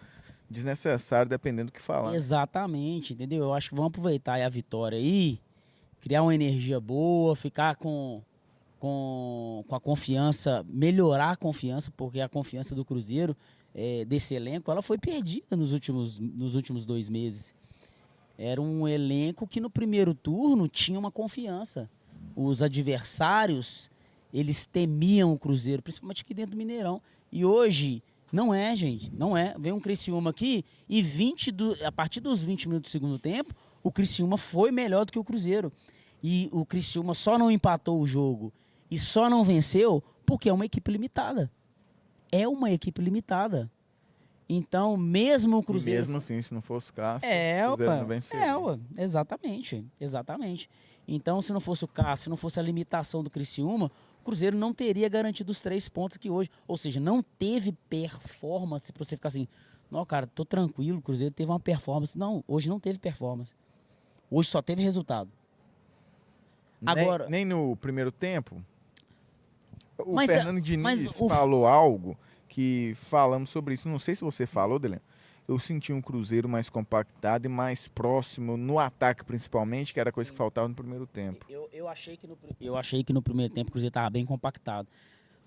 desnecessário, dependendo do que falar. Exatamente, entendeu? Eu acho que vamos aproveitar aí a vitória aí, criar uma energia boa, ficar com a confiança, melhorar a confiança, porque a confiança do Cruzeiro, desse elenco, ela foi perdida nos últimos 2 meses. Era um elenco que no primeiro turno tinha uma confiança. Os adversários, eles temiam o Cruzeiro, principalmente aqui dentro do Mineirão. E hoje, não é, gente, não é. Vem um Criciúma aqui e a partir dos 20 minutos do segundo tempo, o Criciúma foi melhor do que o Cruzeiro. E o Criciúma só não empatou o jogo e só não venceu porque é uma equipe limitada. É uma equipe limitada. Então, mesmo o Cruzeiro... E mesmo assim, se não fosse o Cássio, o Cruzeiro não venceu. Exatamente. Então, se não fosse o Cássio, se não fosse a limitação do Criciúma, o Cruzeiro não teria garantido os 3 pontos aqui hoje. Ou seja, não teve performance para você ficar assim, não, cara, tô tranquilo, o Cruzeiro teve uma performance. Não, hoje não teve performance. Hoje só teve resultado. Agora, nem no primeiro tempo, o Fernando Diniz falou algo que falamos sobre isso. Não sei se você falou, Deleno. Eu senti um Cruzeiro mais compactado e mais próximo no ataque, principalmente, que era a coisa que faltava no primeiro tempo. Eu achei que no primeiro tempo o Cruzeiro estava bem compactado.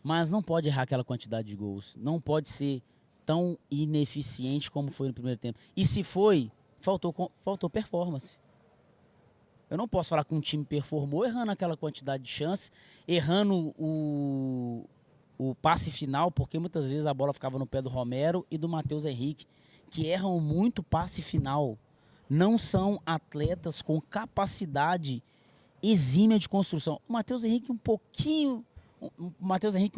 Mas não pode errar aquela quantidade de gols. Não pode ser tão ineficiente como foi no primeiro tempo. E se foi, faltou performance. Eu não posso falar que um time performou errando aquela quantidade de chances, errando o passe final, porque muitas vezes a bola ficava no pé do Romero e do Matheus Henrique, que erram muito passe final. Não são atletas com capacidade exímia de construção. O Matheus Henrique um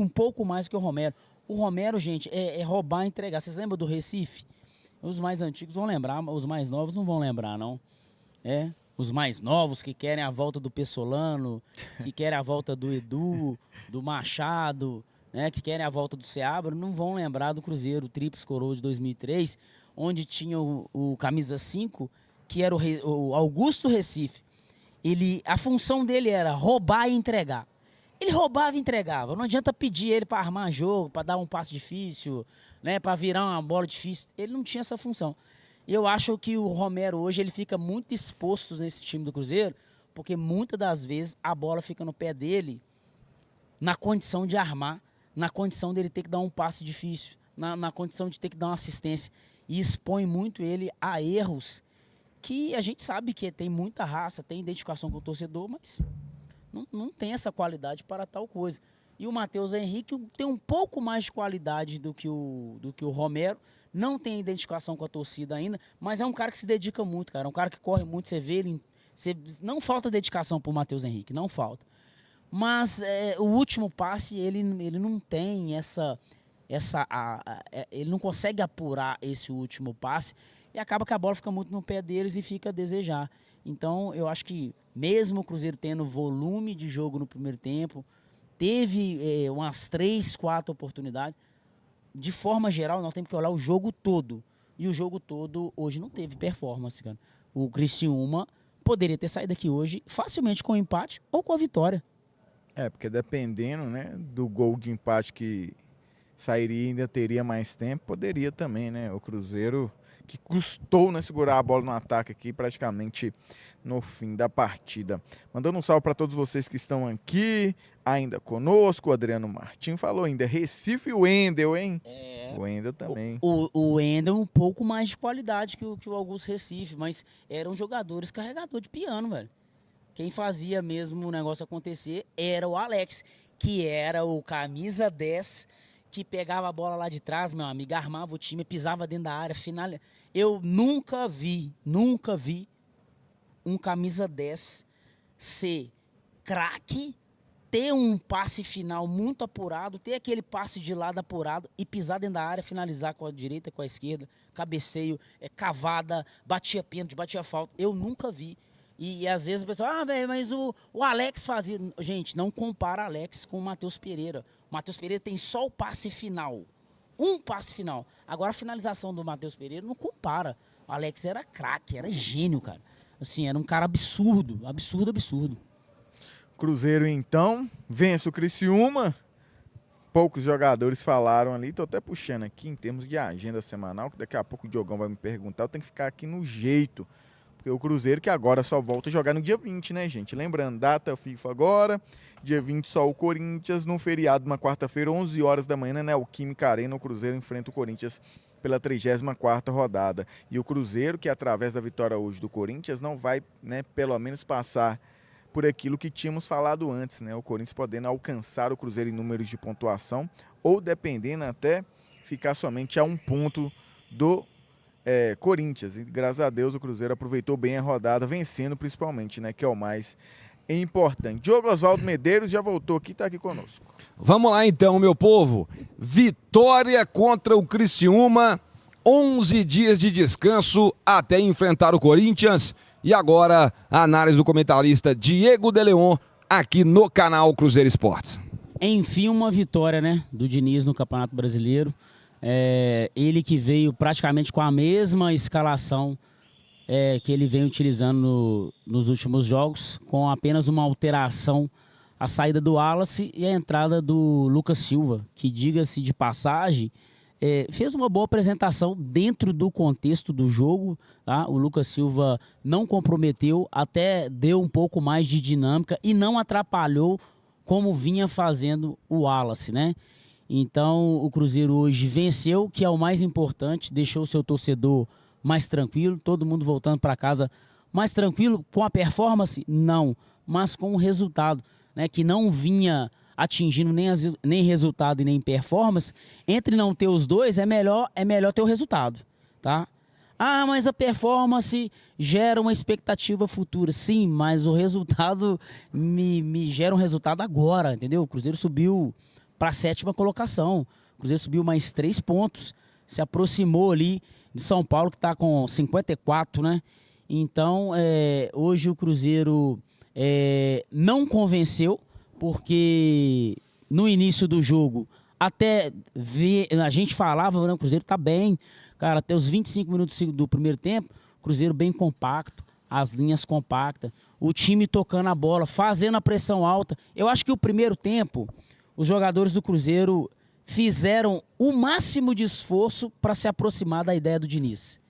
pouco mais que o Romero. O Romero, gente, é roubar e entregar. Vocês lembram do Recife? Os mais antigos vão lembrar, os mais novos não vão lembrar, não. Os mais novos que querem a volta do Pessolano, que querem a volta do Edu, do Machado, né, que querem a volta do Seabra, não vão lembrar do Cruzeiro, o Tríplice Coroa de 2003, onde tinha o camisa 5, que era o Augusto Recife. A função dele era roubar e entregar. Ele roubava e entregava. Não adianta pedir ele para armar jogo, para dar um passe difícil, né, para virar uma bola difícil. Ele não tinha essa função. Eu acho que o Romero hoje ele fica muito exposto nesse time do Cruzeiro, porque muitas das vezes a bola fica no pé dele na condição de armar, na condição dele ter que dar um passe difícil, na condição de ter que dar uma assistência. E expõe muito ele a erros que a gente sabe que tem muita raça, tem identificação com o torcedor, mas não tem essa qualidade para tal coisa. E o Matheus Henrique tem um pouco mais de qualidade do que o Romero, não tem identificação com a torcida ainda, mas é um cara que se dedica muito, cara. É um cara que corre muito, você vê ele... não falta dedicação pro Matheus Henrique, não falta. Mas o último passe, ele não tem ele não consegue apurar esse último passe e acaba que a bola fica muito no pé deles e fica a desejar. Então, eu acho que mesmo o Cruzeiro tendo volume de jogo no primeiro tempo, teve umas 3, 4 oportunidades. De forma geral, nós temos que olhar o jogo todo. E o jogo todo hoje não teve performance, cara. O Criciúma poderia ter saído daqui hoje facilmente com o empate ou com a vitória. Porque dependendo, né, do gol de empate que sairia, ainda teria mais tempo, poderia também, né? O Cruzeiro, que custou, né, segurar a bola no ataque aqui praticamente no fim da partida. Mandando um salve para todos vocês que estão aqui ainda conosco. O Adriano Martins falou ainda, Recife e o Wendel, hein? O Wendel também. O Wendel um pouco mais de qualidade que o Augusto Recife, mas eram jogadores carregador de piano, velho. Quem fazia mesmo o negócio acontecer era o Alex, que era o camisa 10, que pegava a bola lá de trás, meu amigo, armava o time, pisava dentro da área, final. Eu nunca vi um camisa 10 ser craque, ter um passe final muito apurado, ter aquele passe de lado apurado e pisar dentro da área, finalizar com a direita, com a esquerda, cabeceio, cavada, batia pênalti, batia falta. Eu nunca vi. E às vezes o pessoal, velho, mas o Alex fazia. Gente, não compara Alex com o Matheus Pereira. O Matheus Pereira tem só o passe final. Um passe final. Agora a finalização do Matheus Pereira não compara. O Alex era craque, era gênio, cara. Assim, era um cara absurdo. Cruzeiro, então, vence o Criciúma. Poucos jogadores falaram ali. Tô até puxando aqui em termos de agenda semanal, que daqui a pouco o Diogão vai me perguntar. Eu tenho que ficar aqui no jeito. Porque o Cruzeiro que agora só volta a jogar no dia 20, né, gente? Lembrando, data FIFA agora, dia 20 só o Corinthians, num feriado, uma quarta-feira, 11 horas da manhã, né? O Química Arena, o Cruzeiro enfrenta o Corinthians pela 34ª rodada. E o Cruzeiro, que através da vitória hoje do Corinthians, não vai, né, pelo menos passar por aquilo que tínhamos falado antes, né? O Corinthians podendo alcançar o Cruzeiro em números de pontuação, ou dependendo até ficar somente a 1 ponto do Corinthians. E graças a Deus o Cruzeiro aproveitou bem a rodada, vencendo principalmente, né, que é o mais importante. Diogo Oswaldo Medeiros já voltou aqui, tá aqui conosco. Vamos lá então, meu povo. Vitória contra o Criciúma, 11 dias de descanso até enfrentar o Corinthians. E agora a análise do comentarista Diego de Leon aqui no canal Cruzeiro Esportes. Enfim, uma vitória, né, do Diniz no Campeonato Brasileiro. Ele que veio praticamente com a mesma escalação que ele vem utilizando nos últimos jogos, com apenas uma alteração, a saída do Wallace e a entrada do Lucas Silva, que, diga-se de passagem, fez uma boa apresentação dentro do contexto do jogo, tá? O Lucas Silva não comprometeu, até deu um pouco mais de dinâmica e não atrapalhou como vinha fazendo o Wallace, né? Então o Cruzeiro hoje venceu, que é o mais importante, deixou o seu torcedor mais tranquilo, todo mundo voltando para casa mais tranquilo. Com a performance? Não, mas com o resultado, né, que não vinha atingindo nem resultado e nem performance. Entre não ter os dois, é melhor ter o resultado, tá? Ah, mas a performance gera uma expectativa futura. Sim, mas o resultado me gera um resultado agora, entendeu? O Cruzeiro subiu para a 7ª colocação. O Cruzeiro subiu mais 3 pontos, se aproximou ali de São Paulo, que está com 54, né? Então, hoje o Cruzeiro não convenceu, porque no início do jogo, até a gente falava, né, o Cruzeiro tá bem, cara, até os 25 minutos do primeiro tempo, o Cruzeiro bem compacto, as linhas compactas, o time tocando a bola, fazendo a pressão alta. Eu acho que o primeiro tempo, os jogadores do Cruzeiro fizeram o máximo de esforço para se aproximar da ideia do Diniz.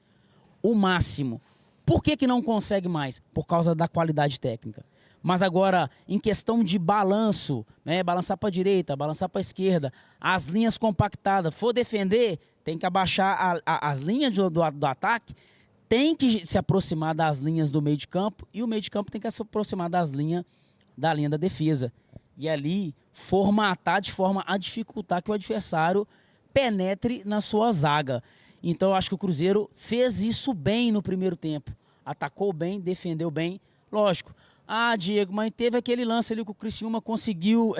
O máximo. Por que não consegue mais? Por causa da qualidade técnica. Mas agora, em questão de balanço, né, balançar para a direita, balançar para a esquerda, as linhas compactadas, for defender, tem que abaixar as linhas do ataque, tem que se aproximar das linhas do meio de campo, e o meio de campo tem que se aproximar da linha da defesa. E ali formatar de forma a dificultar que o adversário penetre na sua zaga. Então eu acho que o Cruzeiro fez isso bem no primeiro tempo. Atacou bem, defendeu bem. Lógico. Ah, Diego, mas teve aquele lance ali que o Criciúma conseguiu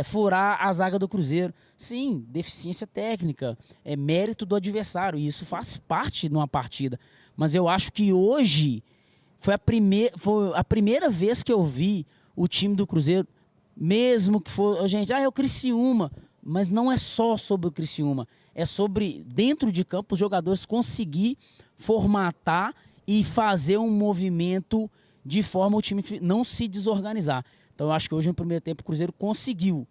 furar a zaga do Cruzeiro. Sim, deficiência técnica, mérito do adversário. E isso faz parte de uma partida. Mas eu acho que hoje foi a primeira vez que eu vi o time do Cruzeiro, mesmo que for, gente, é o Criciúma, mas não é só sobre o Criciúma, é sobre, dentro de campo, os jogadores conseguir formatar e fazer um movimento de forma o time não se desorganizar. Então eu acho que hoje no primeiro tempo o Cruzeiro conseguiu.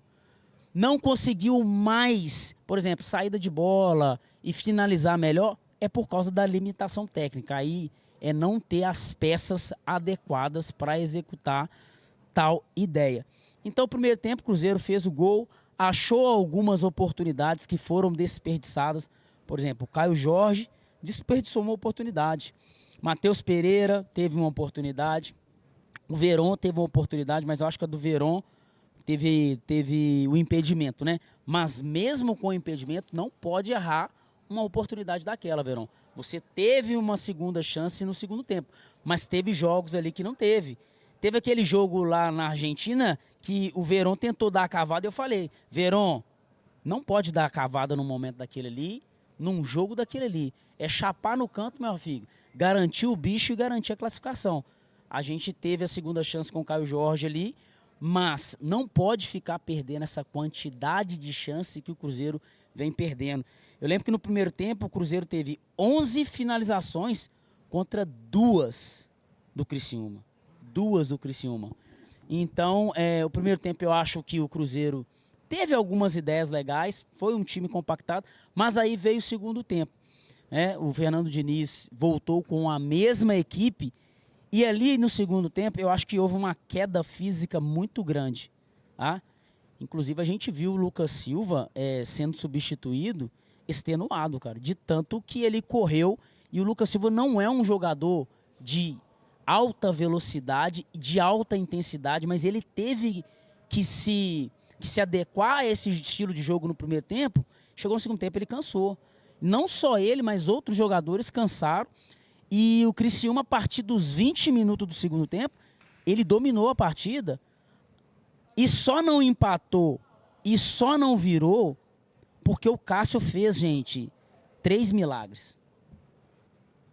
Não conseguiu mais, por exemplo, saída de bola, e finalizar melhor, é por causa da limitação técnica. Aí é não ter as peças adequadas para executar tal ideia. Então, no primeiro tempo, o Cruzeiro fez o gol, achou algumas oportunidades que foram desperdiçadas. Por exemplo, o Caio Jorge desperdiçou uma oportunidade. Matheus Pereira teve uma oportunidade. O Veron teve uma oportunidade, mas eu acho que a do Veron teve o impedimento, né? Mas mesmo com o impedimento, não pode errar uma oportunidade daquela, Veron. Você teve uma segunda chance no segundo tempo, mas teve jogos ali que não teve. Teve aquele jogo lá na Argentina que o Veron tentou dar a cavada e eu falei, Veron, não pode dar a cavada no momento daquele ali, num jogo daquele ali. É chapar no canto, meu filho, garantir o bicho e garantir a classificação. A gente teve a segunda chance com o Caio Jorge ali, mas não pode ficar perdendo essa quantidade de chance que o Cruzeiro vem perdendo. Eu lembro que no primeiro tempo o Cruzeiro teve 11 finalizações contra 2 do Criciúma. 2 do Criciúma. Então, o primeiro tempo eu acho que o Cruzeiro teve algumas ideias legais, foi um time compactado, mas aí veio o segundo tempo. O Fernando Diniz voltou com a mesma equipe e ali no segundo tempo eu acho que houve uma queda física muito grande. Tá? Inclusive a gente viu o Lucas Silva sendo substituído extenuado, cara, de tanto que ele correu, e o Lucas Silva não é um jogador de alta velocidade, de alta intensidade, mas ele teve que se adequar a esse estilo de jogo no primeiro tempo. Chegou no segundo tempo, ele cansou. Não só ele, mas outros jogadores cansaram, e o Criciúma, a partir dos 20 minutos do segundo tempo, ele dominou a partida e só não empatou e só não virou porque o Cássio fez, gente, 3 milagres.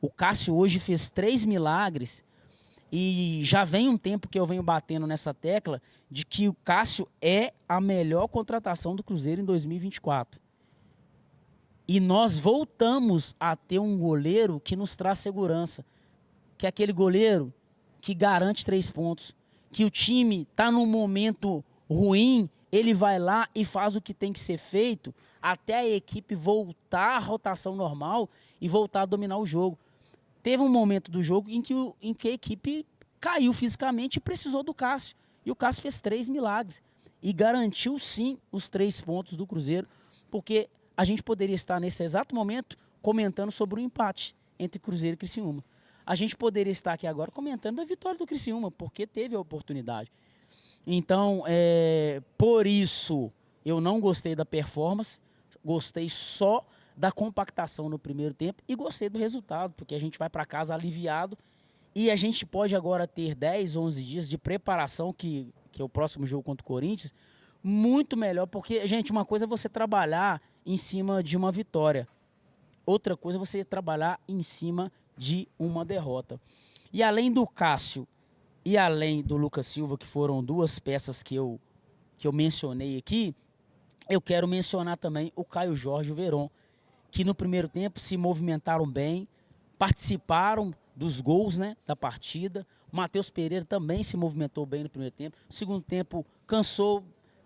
O Cássio hoje fez 3 milagres e já vem um tempo que eu venho batendo nessa tecla de que o Cássio é a melhor contratação do Cruzeiro em 2024. E nós voltamos a ter um goleiro que nos traz segurança, que é aquele goleiro que garante 3 pontos, que o time está num momento ruim, ele vai lá e faz o que tem que ser feito até a equipe voltar à rotação normal e voltar a dominar o jogo. Teve um momento do jogo em que a equipe caiu fisicamente e precisou do Cássio. E o Cássio fez 3 milagres e garantiu sim os 3 pontos do Cruzeiro, porque a gente poderia estar nesse exato momento comentando sobre o empate entre Cruzeiro e Criciúma. A gente poderia estar aqui agora comentando da vitória do Criciúma, porque teve a oportunidade. Então, por isso, eu não gostei da performance, gostei só da compactação no primeiro tempo e gostei do resultado, porque a gente vai para casa aliviado e a gente pode agora ter 10, 11 dias de preparação, que é o próximo jogo contra o Corinthians, muito melhor, porque, gente, uma coisa é você trabalhar em cima de uma vitória, outra coisa é você trabalhar em cima de uma derrota. E além do Cássio e além do Lucas Silva, que foram 2 peças que eu mencionei aqui, eu quero mencionar também o Caio Jorge e o Veron, que no primeiro tempo se movimentaram bem, participaram dos gols, né, da partida. O Matheus Pereira também se movimentou bem no primeiro tempo. No segundo tempo cansou,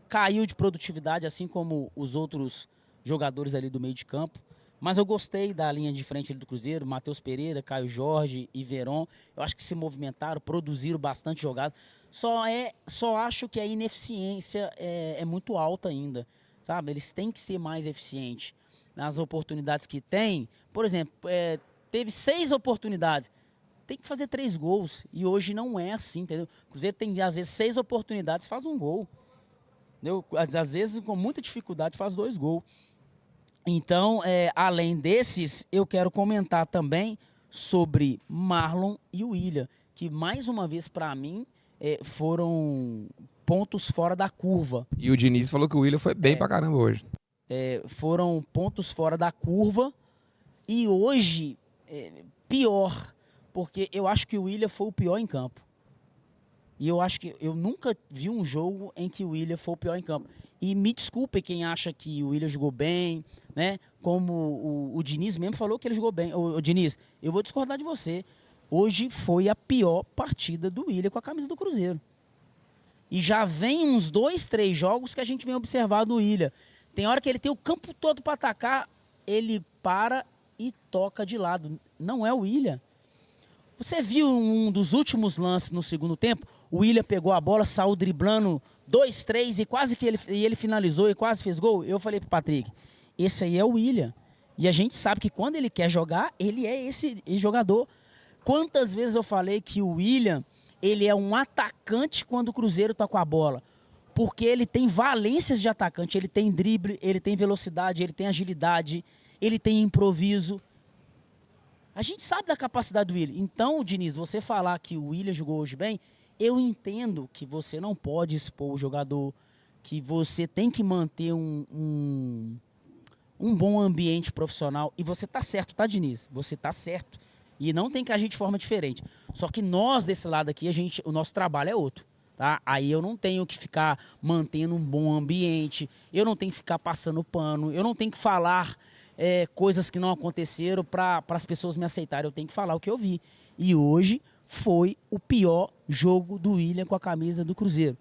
caiu de produtividade, assim como os outros jogadores ali do meio de campo. Mas eu gostei da linha de frente ali do Cruzeiro, Matheus Pereira, Caio Jorge e Veron. Eu acho que se movimentaram, produziram bastante jogada. Só acho que a ineficiência é muito alta ainda, sabe? Eles têm que ser mais eficientes nas oportunidades que tem. Por exemplo, teve 6 oportunidades, tem que fazer 3 gols. E hoje não é assim, entendeu? O Cruzeiro tem, às vezes, 6 oportunidades, faz 1 gol. Entendeu? Às vezes, com muita dificuldade, faz 2 gols. Então, além desses, eu quero comentar também sobre Marlon e o William, que mais uma vez, para mim, foram pontos fora da curva. E o Diniz falou que o William foi bem pra caramba hoje. Foram pontos fora da curva e hoje, pior, porque eu acho que o William foi o pior em campo. E eu acho que eu nunca vi um jogo em que o William foi o pior em campo. E me desculpe quem acha que o William jogou bem, né? Como o Diniz mesmo falou que ele jogou bem. Ô, Diniz, eu vou discordar de você. Hoje foi a pior partida do William com a camisa do Cruzeiro. E já vem uns 2, 3 jogos que a gente vem observando do William. Tem hora que ele tem o campo todo para atacar, ele para e toca de lado. Não é o William. Você viu um dos últimos lances no segundo tempo? O William pegou a bola, saiu driblando 2, 3 e quase que ele finalizou e quase fez gol. Eu falei pro Patrick, esse aí é o William. E a gente sabe que quando ele quer jogar, ele é esse jogador. Quantas vezes eu falei que o William, ele é um atacante quando o Cruzeiro tá com a bola? Porque ele tem valências de atacante, ele tem drible, ele tem velocidade, ele tem agilidade, ele tem improviso. A gente sabe da capacidade do William. Então, Diniz, você falar que o William jogou hoje bem, eu entendo que você não pode expor o jogador, que você tem que manter um bom ambiente profissional. E você tá certo, tá, Diniz? Você tá certo. E não tem que agir de forma diferente. Só que nós, desse lado aqui, o nosso trabalho é outro. Tá? Aí eu não tenho que ficar mantendo um bom ambiente, eu não tenho que ficar passando pano, eu não tenho que falar coisas que não aconteceram para as pessoas me aceitarem. Eu tenho que falar o que eu vi. E hoje foi o pior jogo do William com a camisa do Cruzeiro.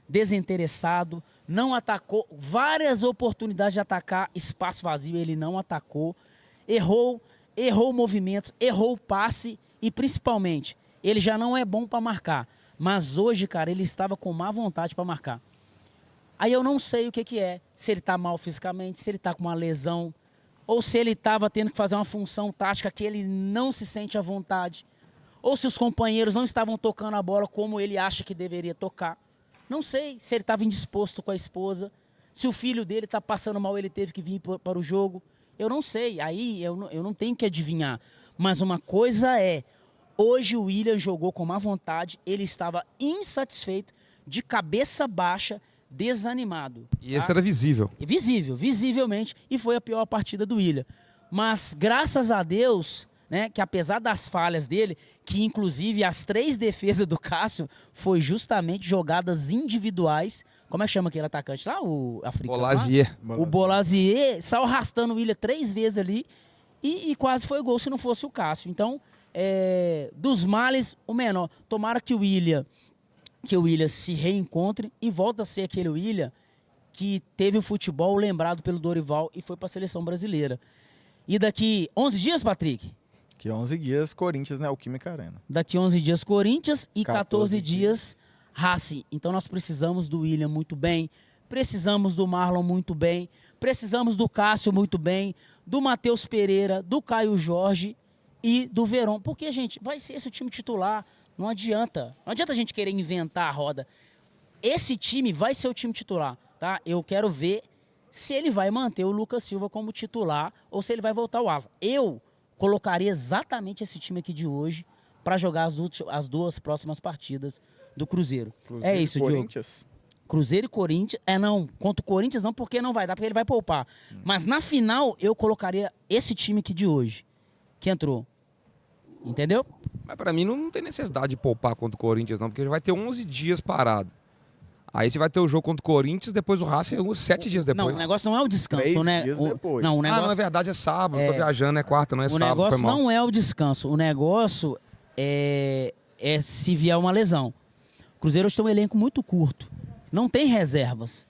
Desinteressado, não atacou, várias oportunidades de atacar, espaço vazio, ele não atacou, errou movimentos, errou o passe e principalmente, ele já não é bom para marcar. Mas hoje, cara, ele estava com má vontade para marcar. Aí eu não sei o que é. Se ele está mal fisicamente, se ele está com uma lesão, ou se ele estava tendo que fazer uma função tática que ele não se sente à vontade, ou se os companheiros não estavam tocando a bola como ele acha que deveria tocar. Não sei se ele estava indisposto com a esposa, se o filho dele está passando mal, ele teve que vir para o jogo. Eu não sei, aí eu não tenho que adivinhar. Mas uma coisa é... Hoje o William jogou com má vontade, ele estava insatisfeito, de cabeça baixa, desanimado. E esse era visível. Visivelmente, e foi a pior partida do William. Mas graças a Deus, né, que apesar das falhas dele, que inclusive as 3 defesas do Cássio foi justamente jogadas individuais. Como é que chama aquele atacante lá? O africano? Bolazier. O Bolazier saiu arrastando o William 3 vezes ali e quase foi gol se não fosse o Cássio. Então... dos males, o menor. Tomara que o William se reencontre e volte a ser aquele William que teve o futebol lembrado pelo Dorival e foi para a seleção brasileira. E daqui 11 dias, Patrick? Daqui 11 dias, Corinthians, né? O Química Arena. Daqui 11 dias, Corinthians e 14 dias, Racing. Então nós precisamos do William muito bem, precisamos do Marlon muito bem, precisamos do Cássio muito bem, do Matheus Pereira, do Caio Jorge e do Verón, porque, gente, vai ser esse o time titular, não adianta a gente querer inventar a roda. Esse time vai ser o time titular, tá? Eu quero ver se ele vai manter o Lucas Silva como titular ou se ele vai voltar ao Asa. Eu colocaria exatamente esse time aqui de hoje para jogar as 2 próximas partidas do Cruzeiro. É isso, Diogo. Cruzeiro e Corinthians. Não, contra o Corinthians não, porque não vai dar, porque ele vai poupar. Mas na final, eu colocaria esse time aqui de hoje, que entrou. Entendeu? Mas pra mim não tem necessidade de poupar contra o Corinthians não, porque ele vai ter 11 dias parado. Aí você vai ter o jogo contra o Corinthians, depois o Racing 7 dias depois. Não, o negócio não é o descanso, 3 né? dias depois. Não, o negócio... na verdade é sábado, tô viajando, é quarta, não é sábado. O negócio não é o descanso, o negócio é se vier uma lesão. O Cruzeiro hoje tem um elenco muito curto, não tem reservas,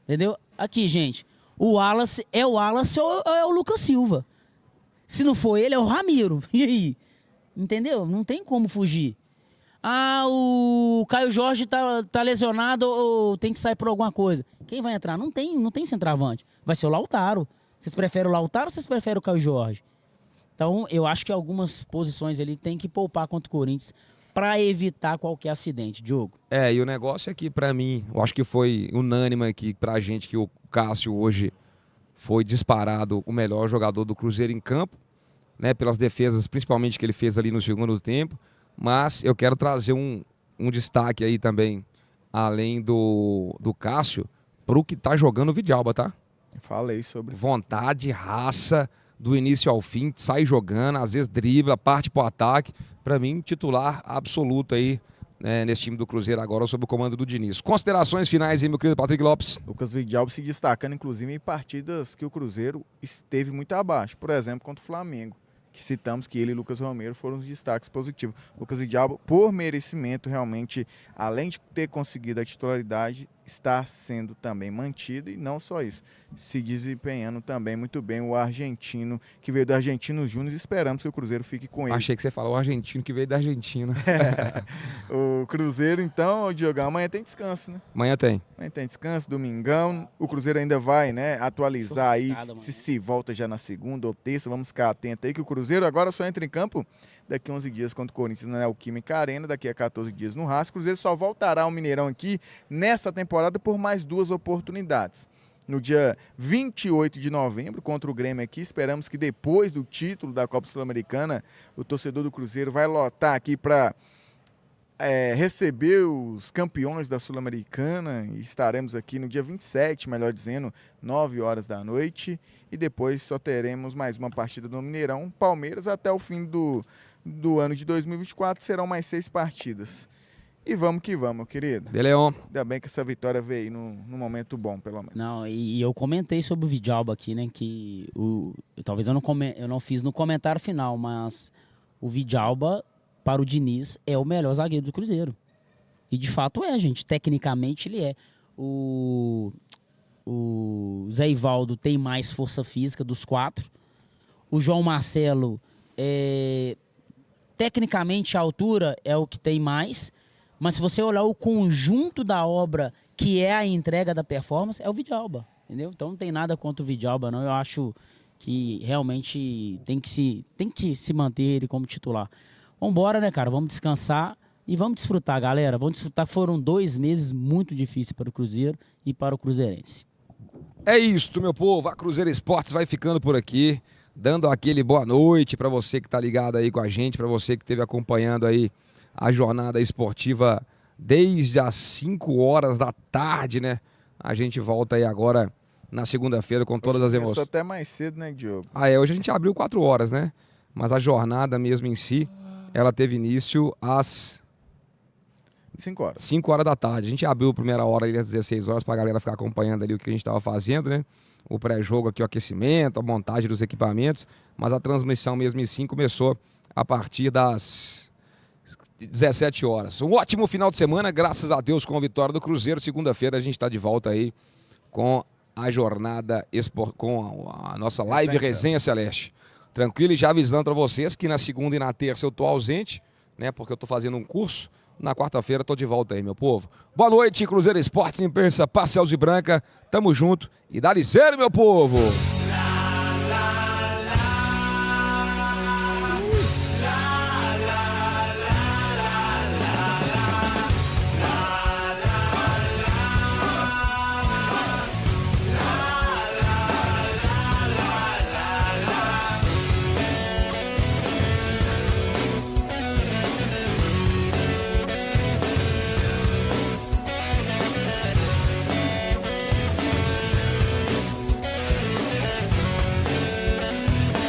entendeu? Aqui, gente, o Wallace ou é o Lucas Silva. Se não for ele, é o Ramiro. E aí? Entendeu? Não tem como fugir. O Caio Jorge tá lesionado ou tem que sair por alguma coisa. Quem vai entrar? Não tem centroavante. Vai ser o Lautaro. Vocês preferem o Lautaro ou vocês preferem o Caio Jorge? Então, eu acho que algumas posições ali tem que poupar contra o Corinthians para evitar qualquer acidente, Diogo. E o negócio é que, pra mim, eu acho que foi unânime aqui pra gente que o Cássio hoje foi disparado o melhor jogador do Cruzeiro em campo, né, pelas defesas, principalmente que ele fez ali no segundo tempo. Mas eu quero trazer um destaque aí também, além do Cássio, pro que tá jogando o Vidalba, tá? Falei sobre vontade, raça, do início ao fim, sai jogando, às vezes dribla, parte pro ataque. Pra mim, titular absoluto aí, né, nesse time do Cruzeiro agora, sob o comando do Diniz. Considerações finais aí, meu querido Patrick Lopes. Lucas Vidalba se destacando, inclusive, em partidas que o Cruzeiro esteve muito abaixo. Por exemplo, contra o Flamengo. que citamos que ele e Lucas Romero foram os destaques positivos. Lucas Vidalba, por merecimento, realmente, além de ter conseguido a titularidade, está sendo também mantido, e não só isso, se desempenhando também muito bem o argentino, que veio do Argentinos Júnior, esperamos que o Cruzeiro fique com ele. Achei que você falou o argentino que veio da Argentina. O Cruzeiro, então, Diogão, amanhã tem descanso, né? Amanhã tem. Amanhã tem descanso, domingão, o Cruzeiro ainda vai, né, atualizar aí, se volta já na segunda ou terça, vamos ficar atento aí, que o Cruzeiro agora só entra em campo daqui a 11 dias contra o Corinthians na Neoquímica Arena, daqui a 14 dias no Racing. O Cruzeiro só voltará ao Mineirão aqui nessa temporada por mais 2 oportunidades. No dia 28 de novembro, contra o Grêmio aqui, esperamos que depois do título da Copa Sul-Americana, o torcedor do Cruzeiro vai lotar aqui para receber os campeões da Sul-Americana, e estaremos aqui no dia 27, melhor dizendo, 9 horas da noite, e depois só teremos mais uma partida no Mineirão. Palmeiras até o fim do ano de 2024 serão mais 6 partidas. E vamos que vamos, meu querido. De Leon. Ainda bem que essa vitória veio aí num momento bom, pelo menos. Não, e eu comentei sobre o Vidalba aqui, né, que talvez eu não fiz no comentário final, mas o Vidalba, para o Diniz, é o melhor zagueiro do Cruzeiro. E de fato é, gente. Tecnicamente ele é. O Zé Ivaldo tem mais força física dos 4. O João Marcelo, tecnicamente a altura é o que tem mais. Mas se você olhar o conjunto da obra, que é a entrega da performance, é o Vidalba. Entendeu? Então não tem nada contra o Vidalba, não. Eu acho que realmente tem que se manter ele como titular. Vambora, né, cara? Vamos descansar e vamos desfrutar, galera. Vamos desfrutar. Foram 2 meses muito difíceis para o Cruzeiro e para o Cruzeirense. É isso, meu povo. A Cruzeiro Esportes vai ficando por aqui, dando aquele boa noite para você que tá ligado aí com a gente, para você que esteve acompanhando aí a jornada esportiva desde as 5 horas da tarde, né? A gente volta aí agora na segunda-feira com todas as emoções. Até mais cedo, né, Diogo? Hoje a gente abriu 4 horas, né? Mas a jornada mesmo em si, ela teve início às 5 horas. 5 horas da tarde. A gente abriu a primeira hora ali às 16 horas para a galera ficar acompanhando ali o que a gente estava fazendo, né? O pré-jogo aqui, o aquecimento, a montagem dos equipamentos. Mas a transmissão mesmo em si começou a partir das 17 horas. Um ótimo final de semana, graças a Deus, com a vitória do Cruzeiro. Segunda-feira a gente está de volta aí com a jornada, com a nossa live Resenha Celeste. Tranquilo, e já avisando para vocês que na segunda e na terça eu tô ausente, né? Porque eu tô fazendo um curso. Na quarta-feira tô de volta aí, meu povo. Boa noite, Cruzeiro Esportes, imprensa, Parcial e Branca. Tamo junto e dá ligeiro, meu povo!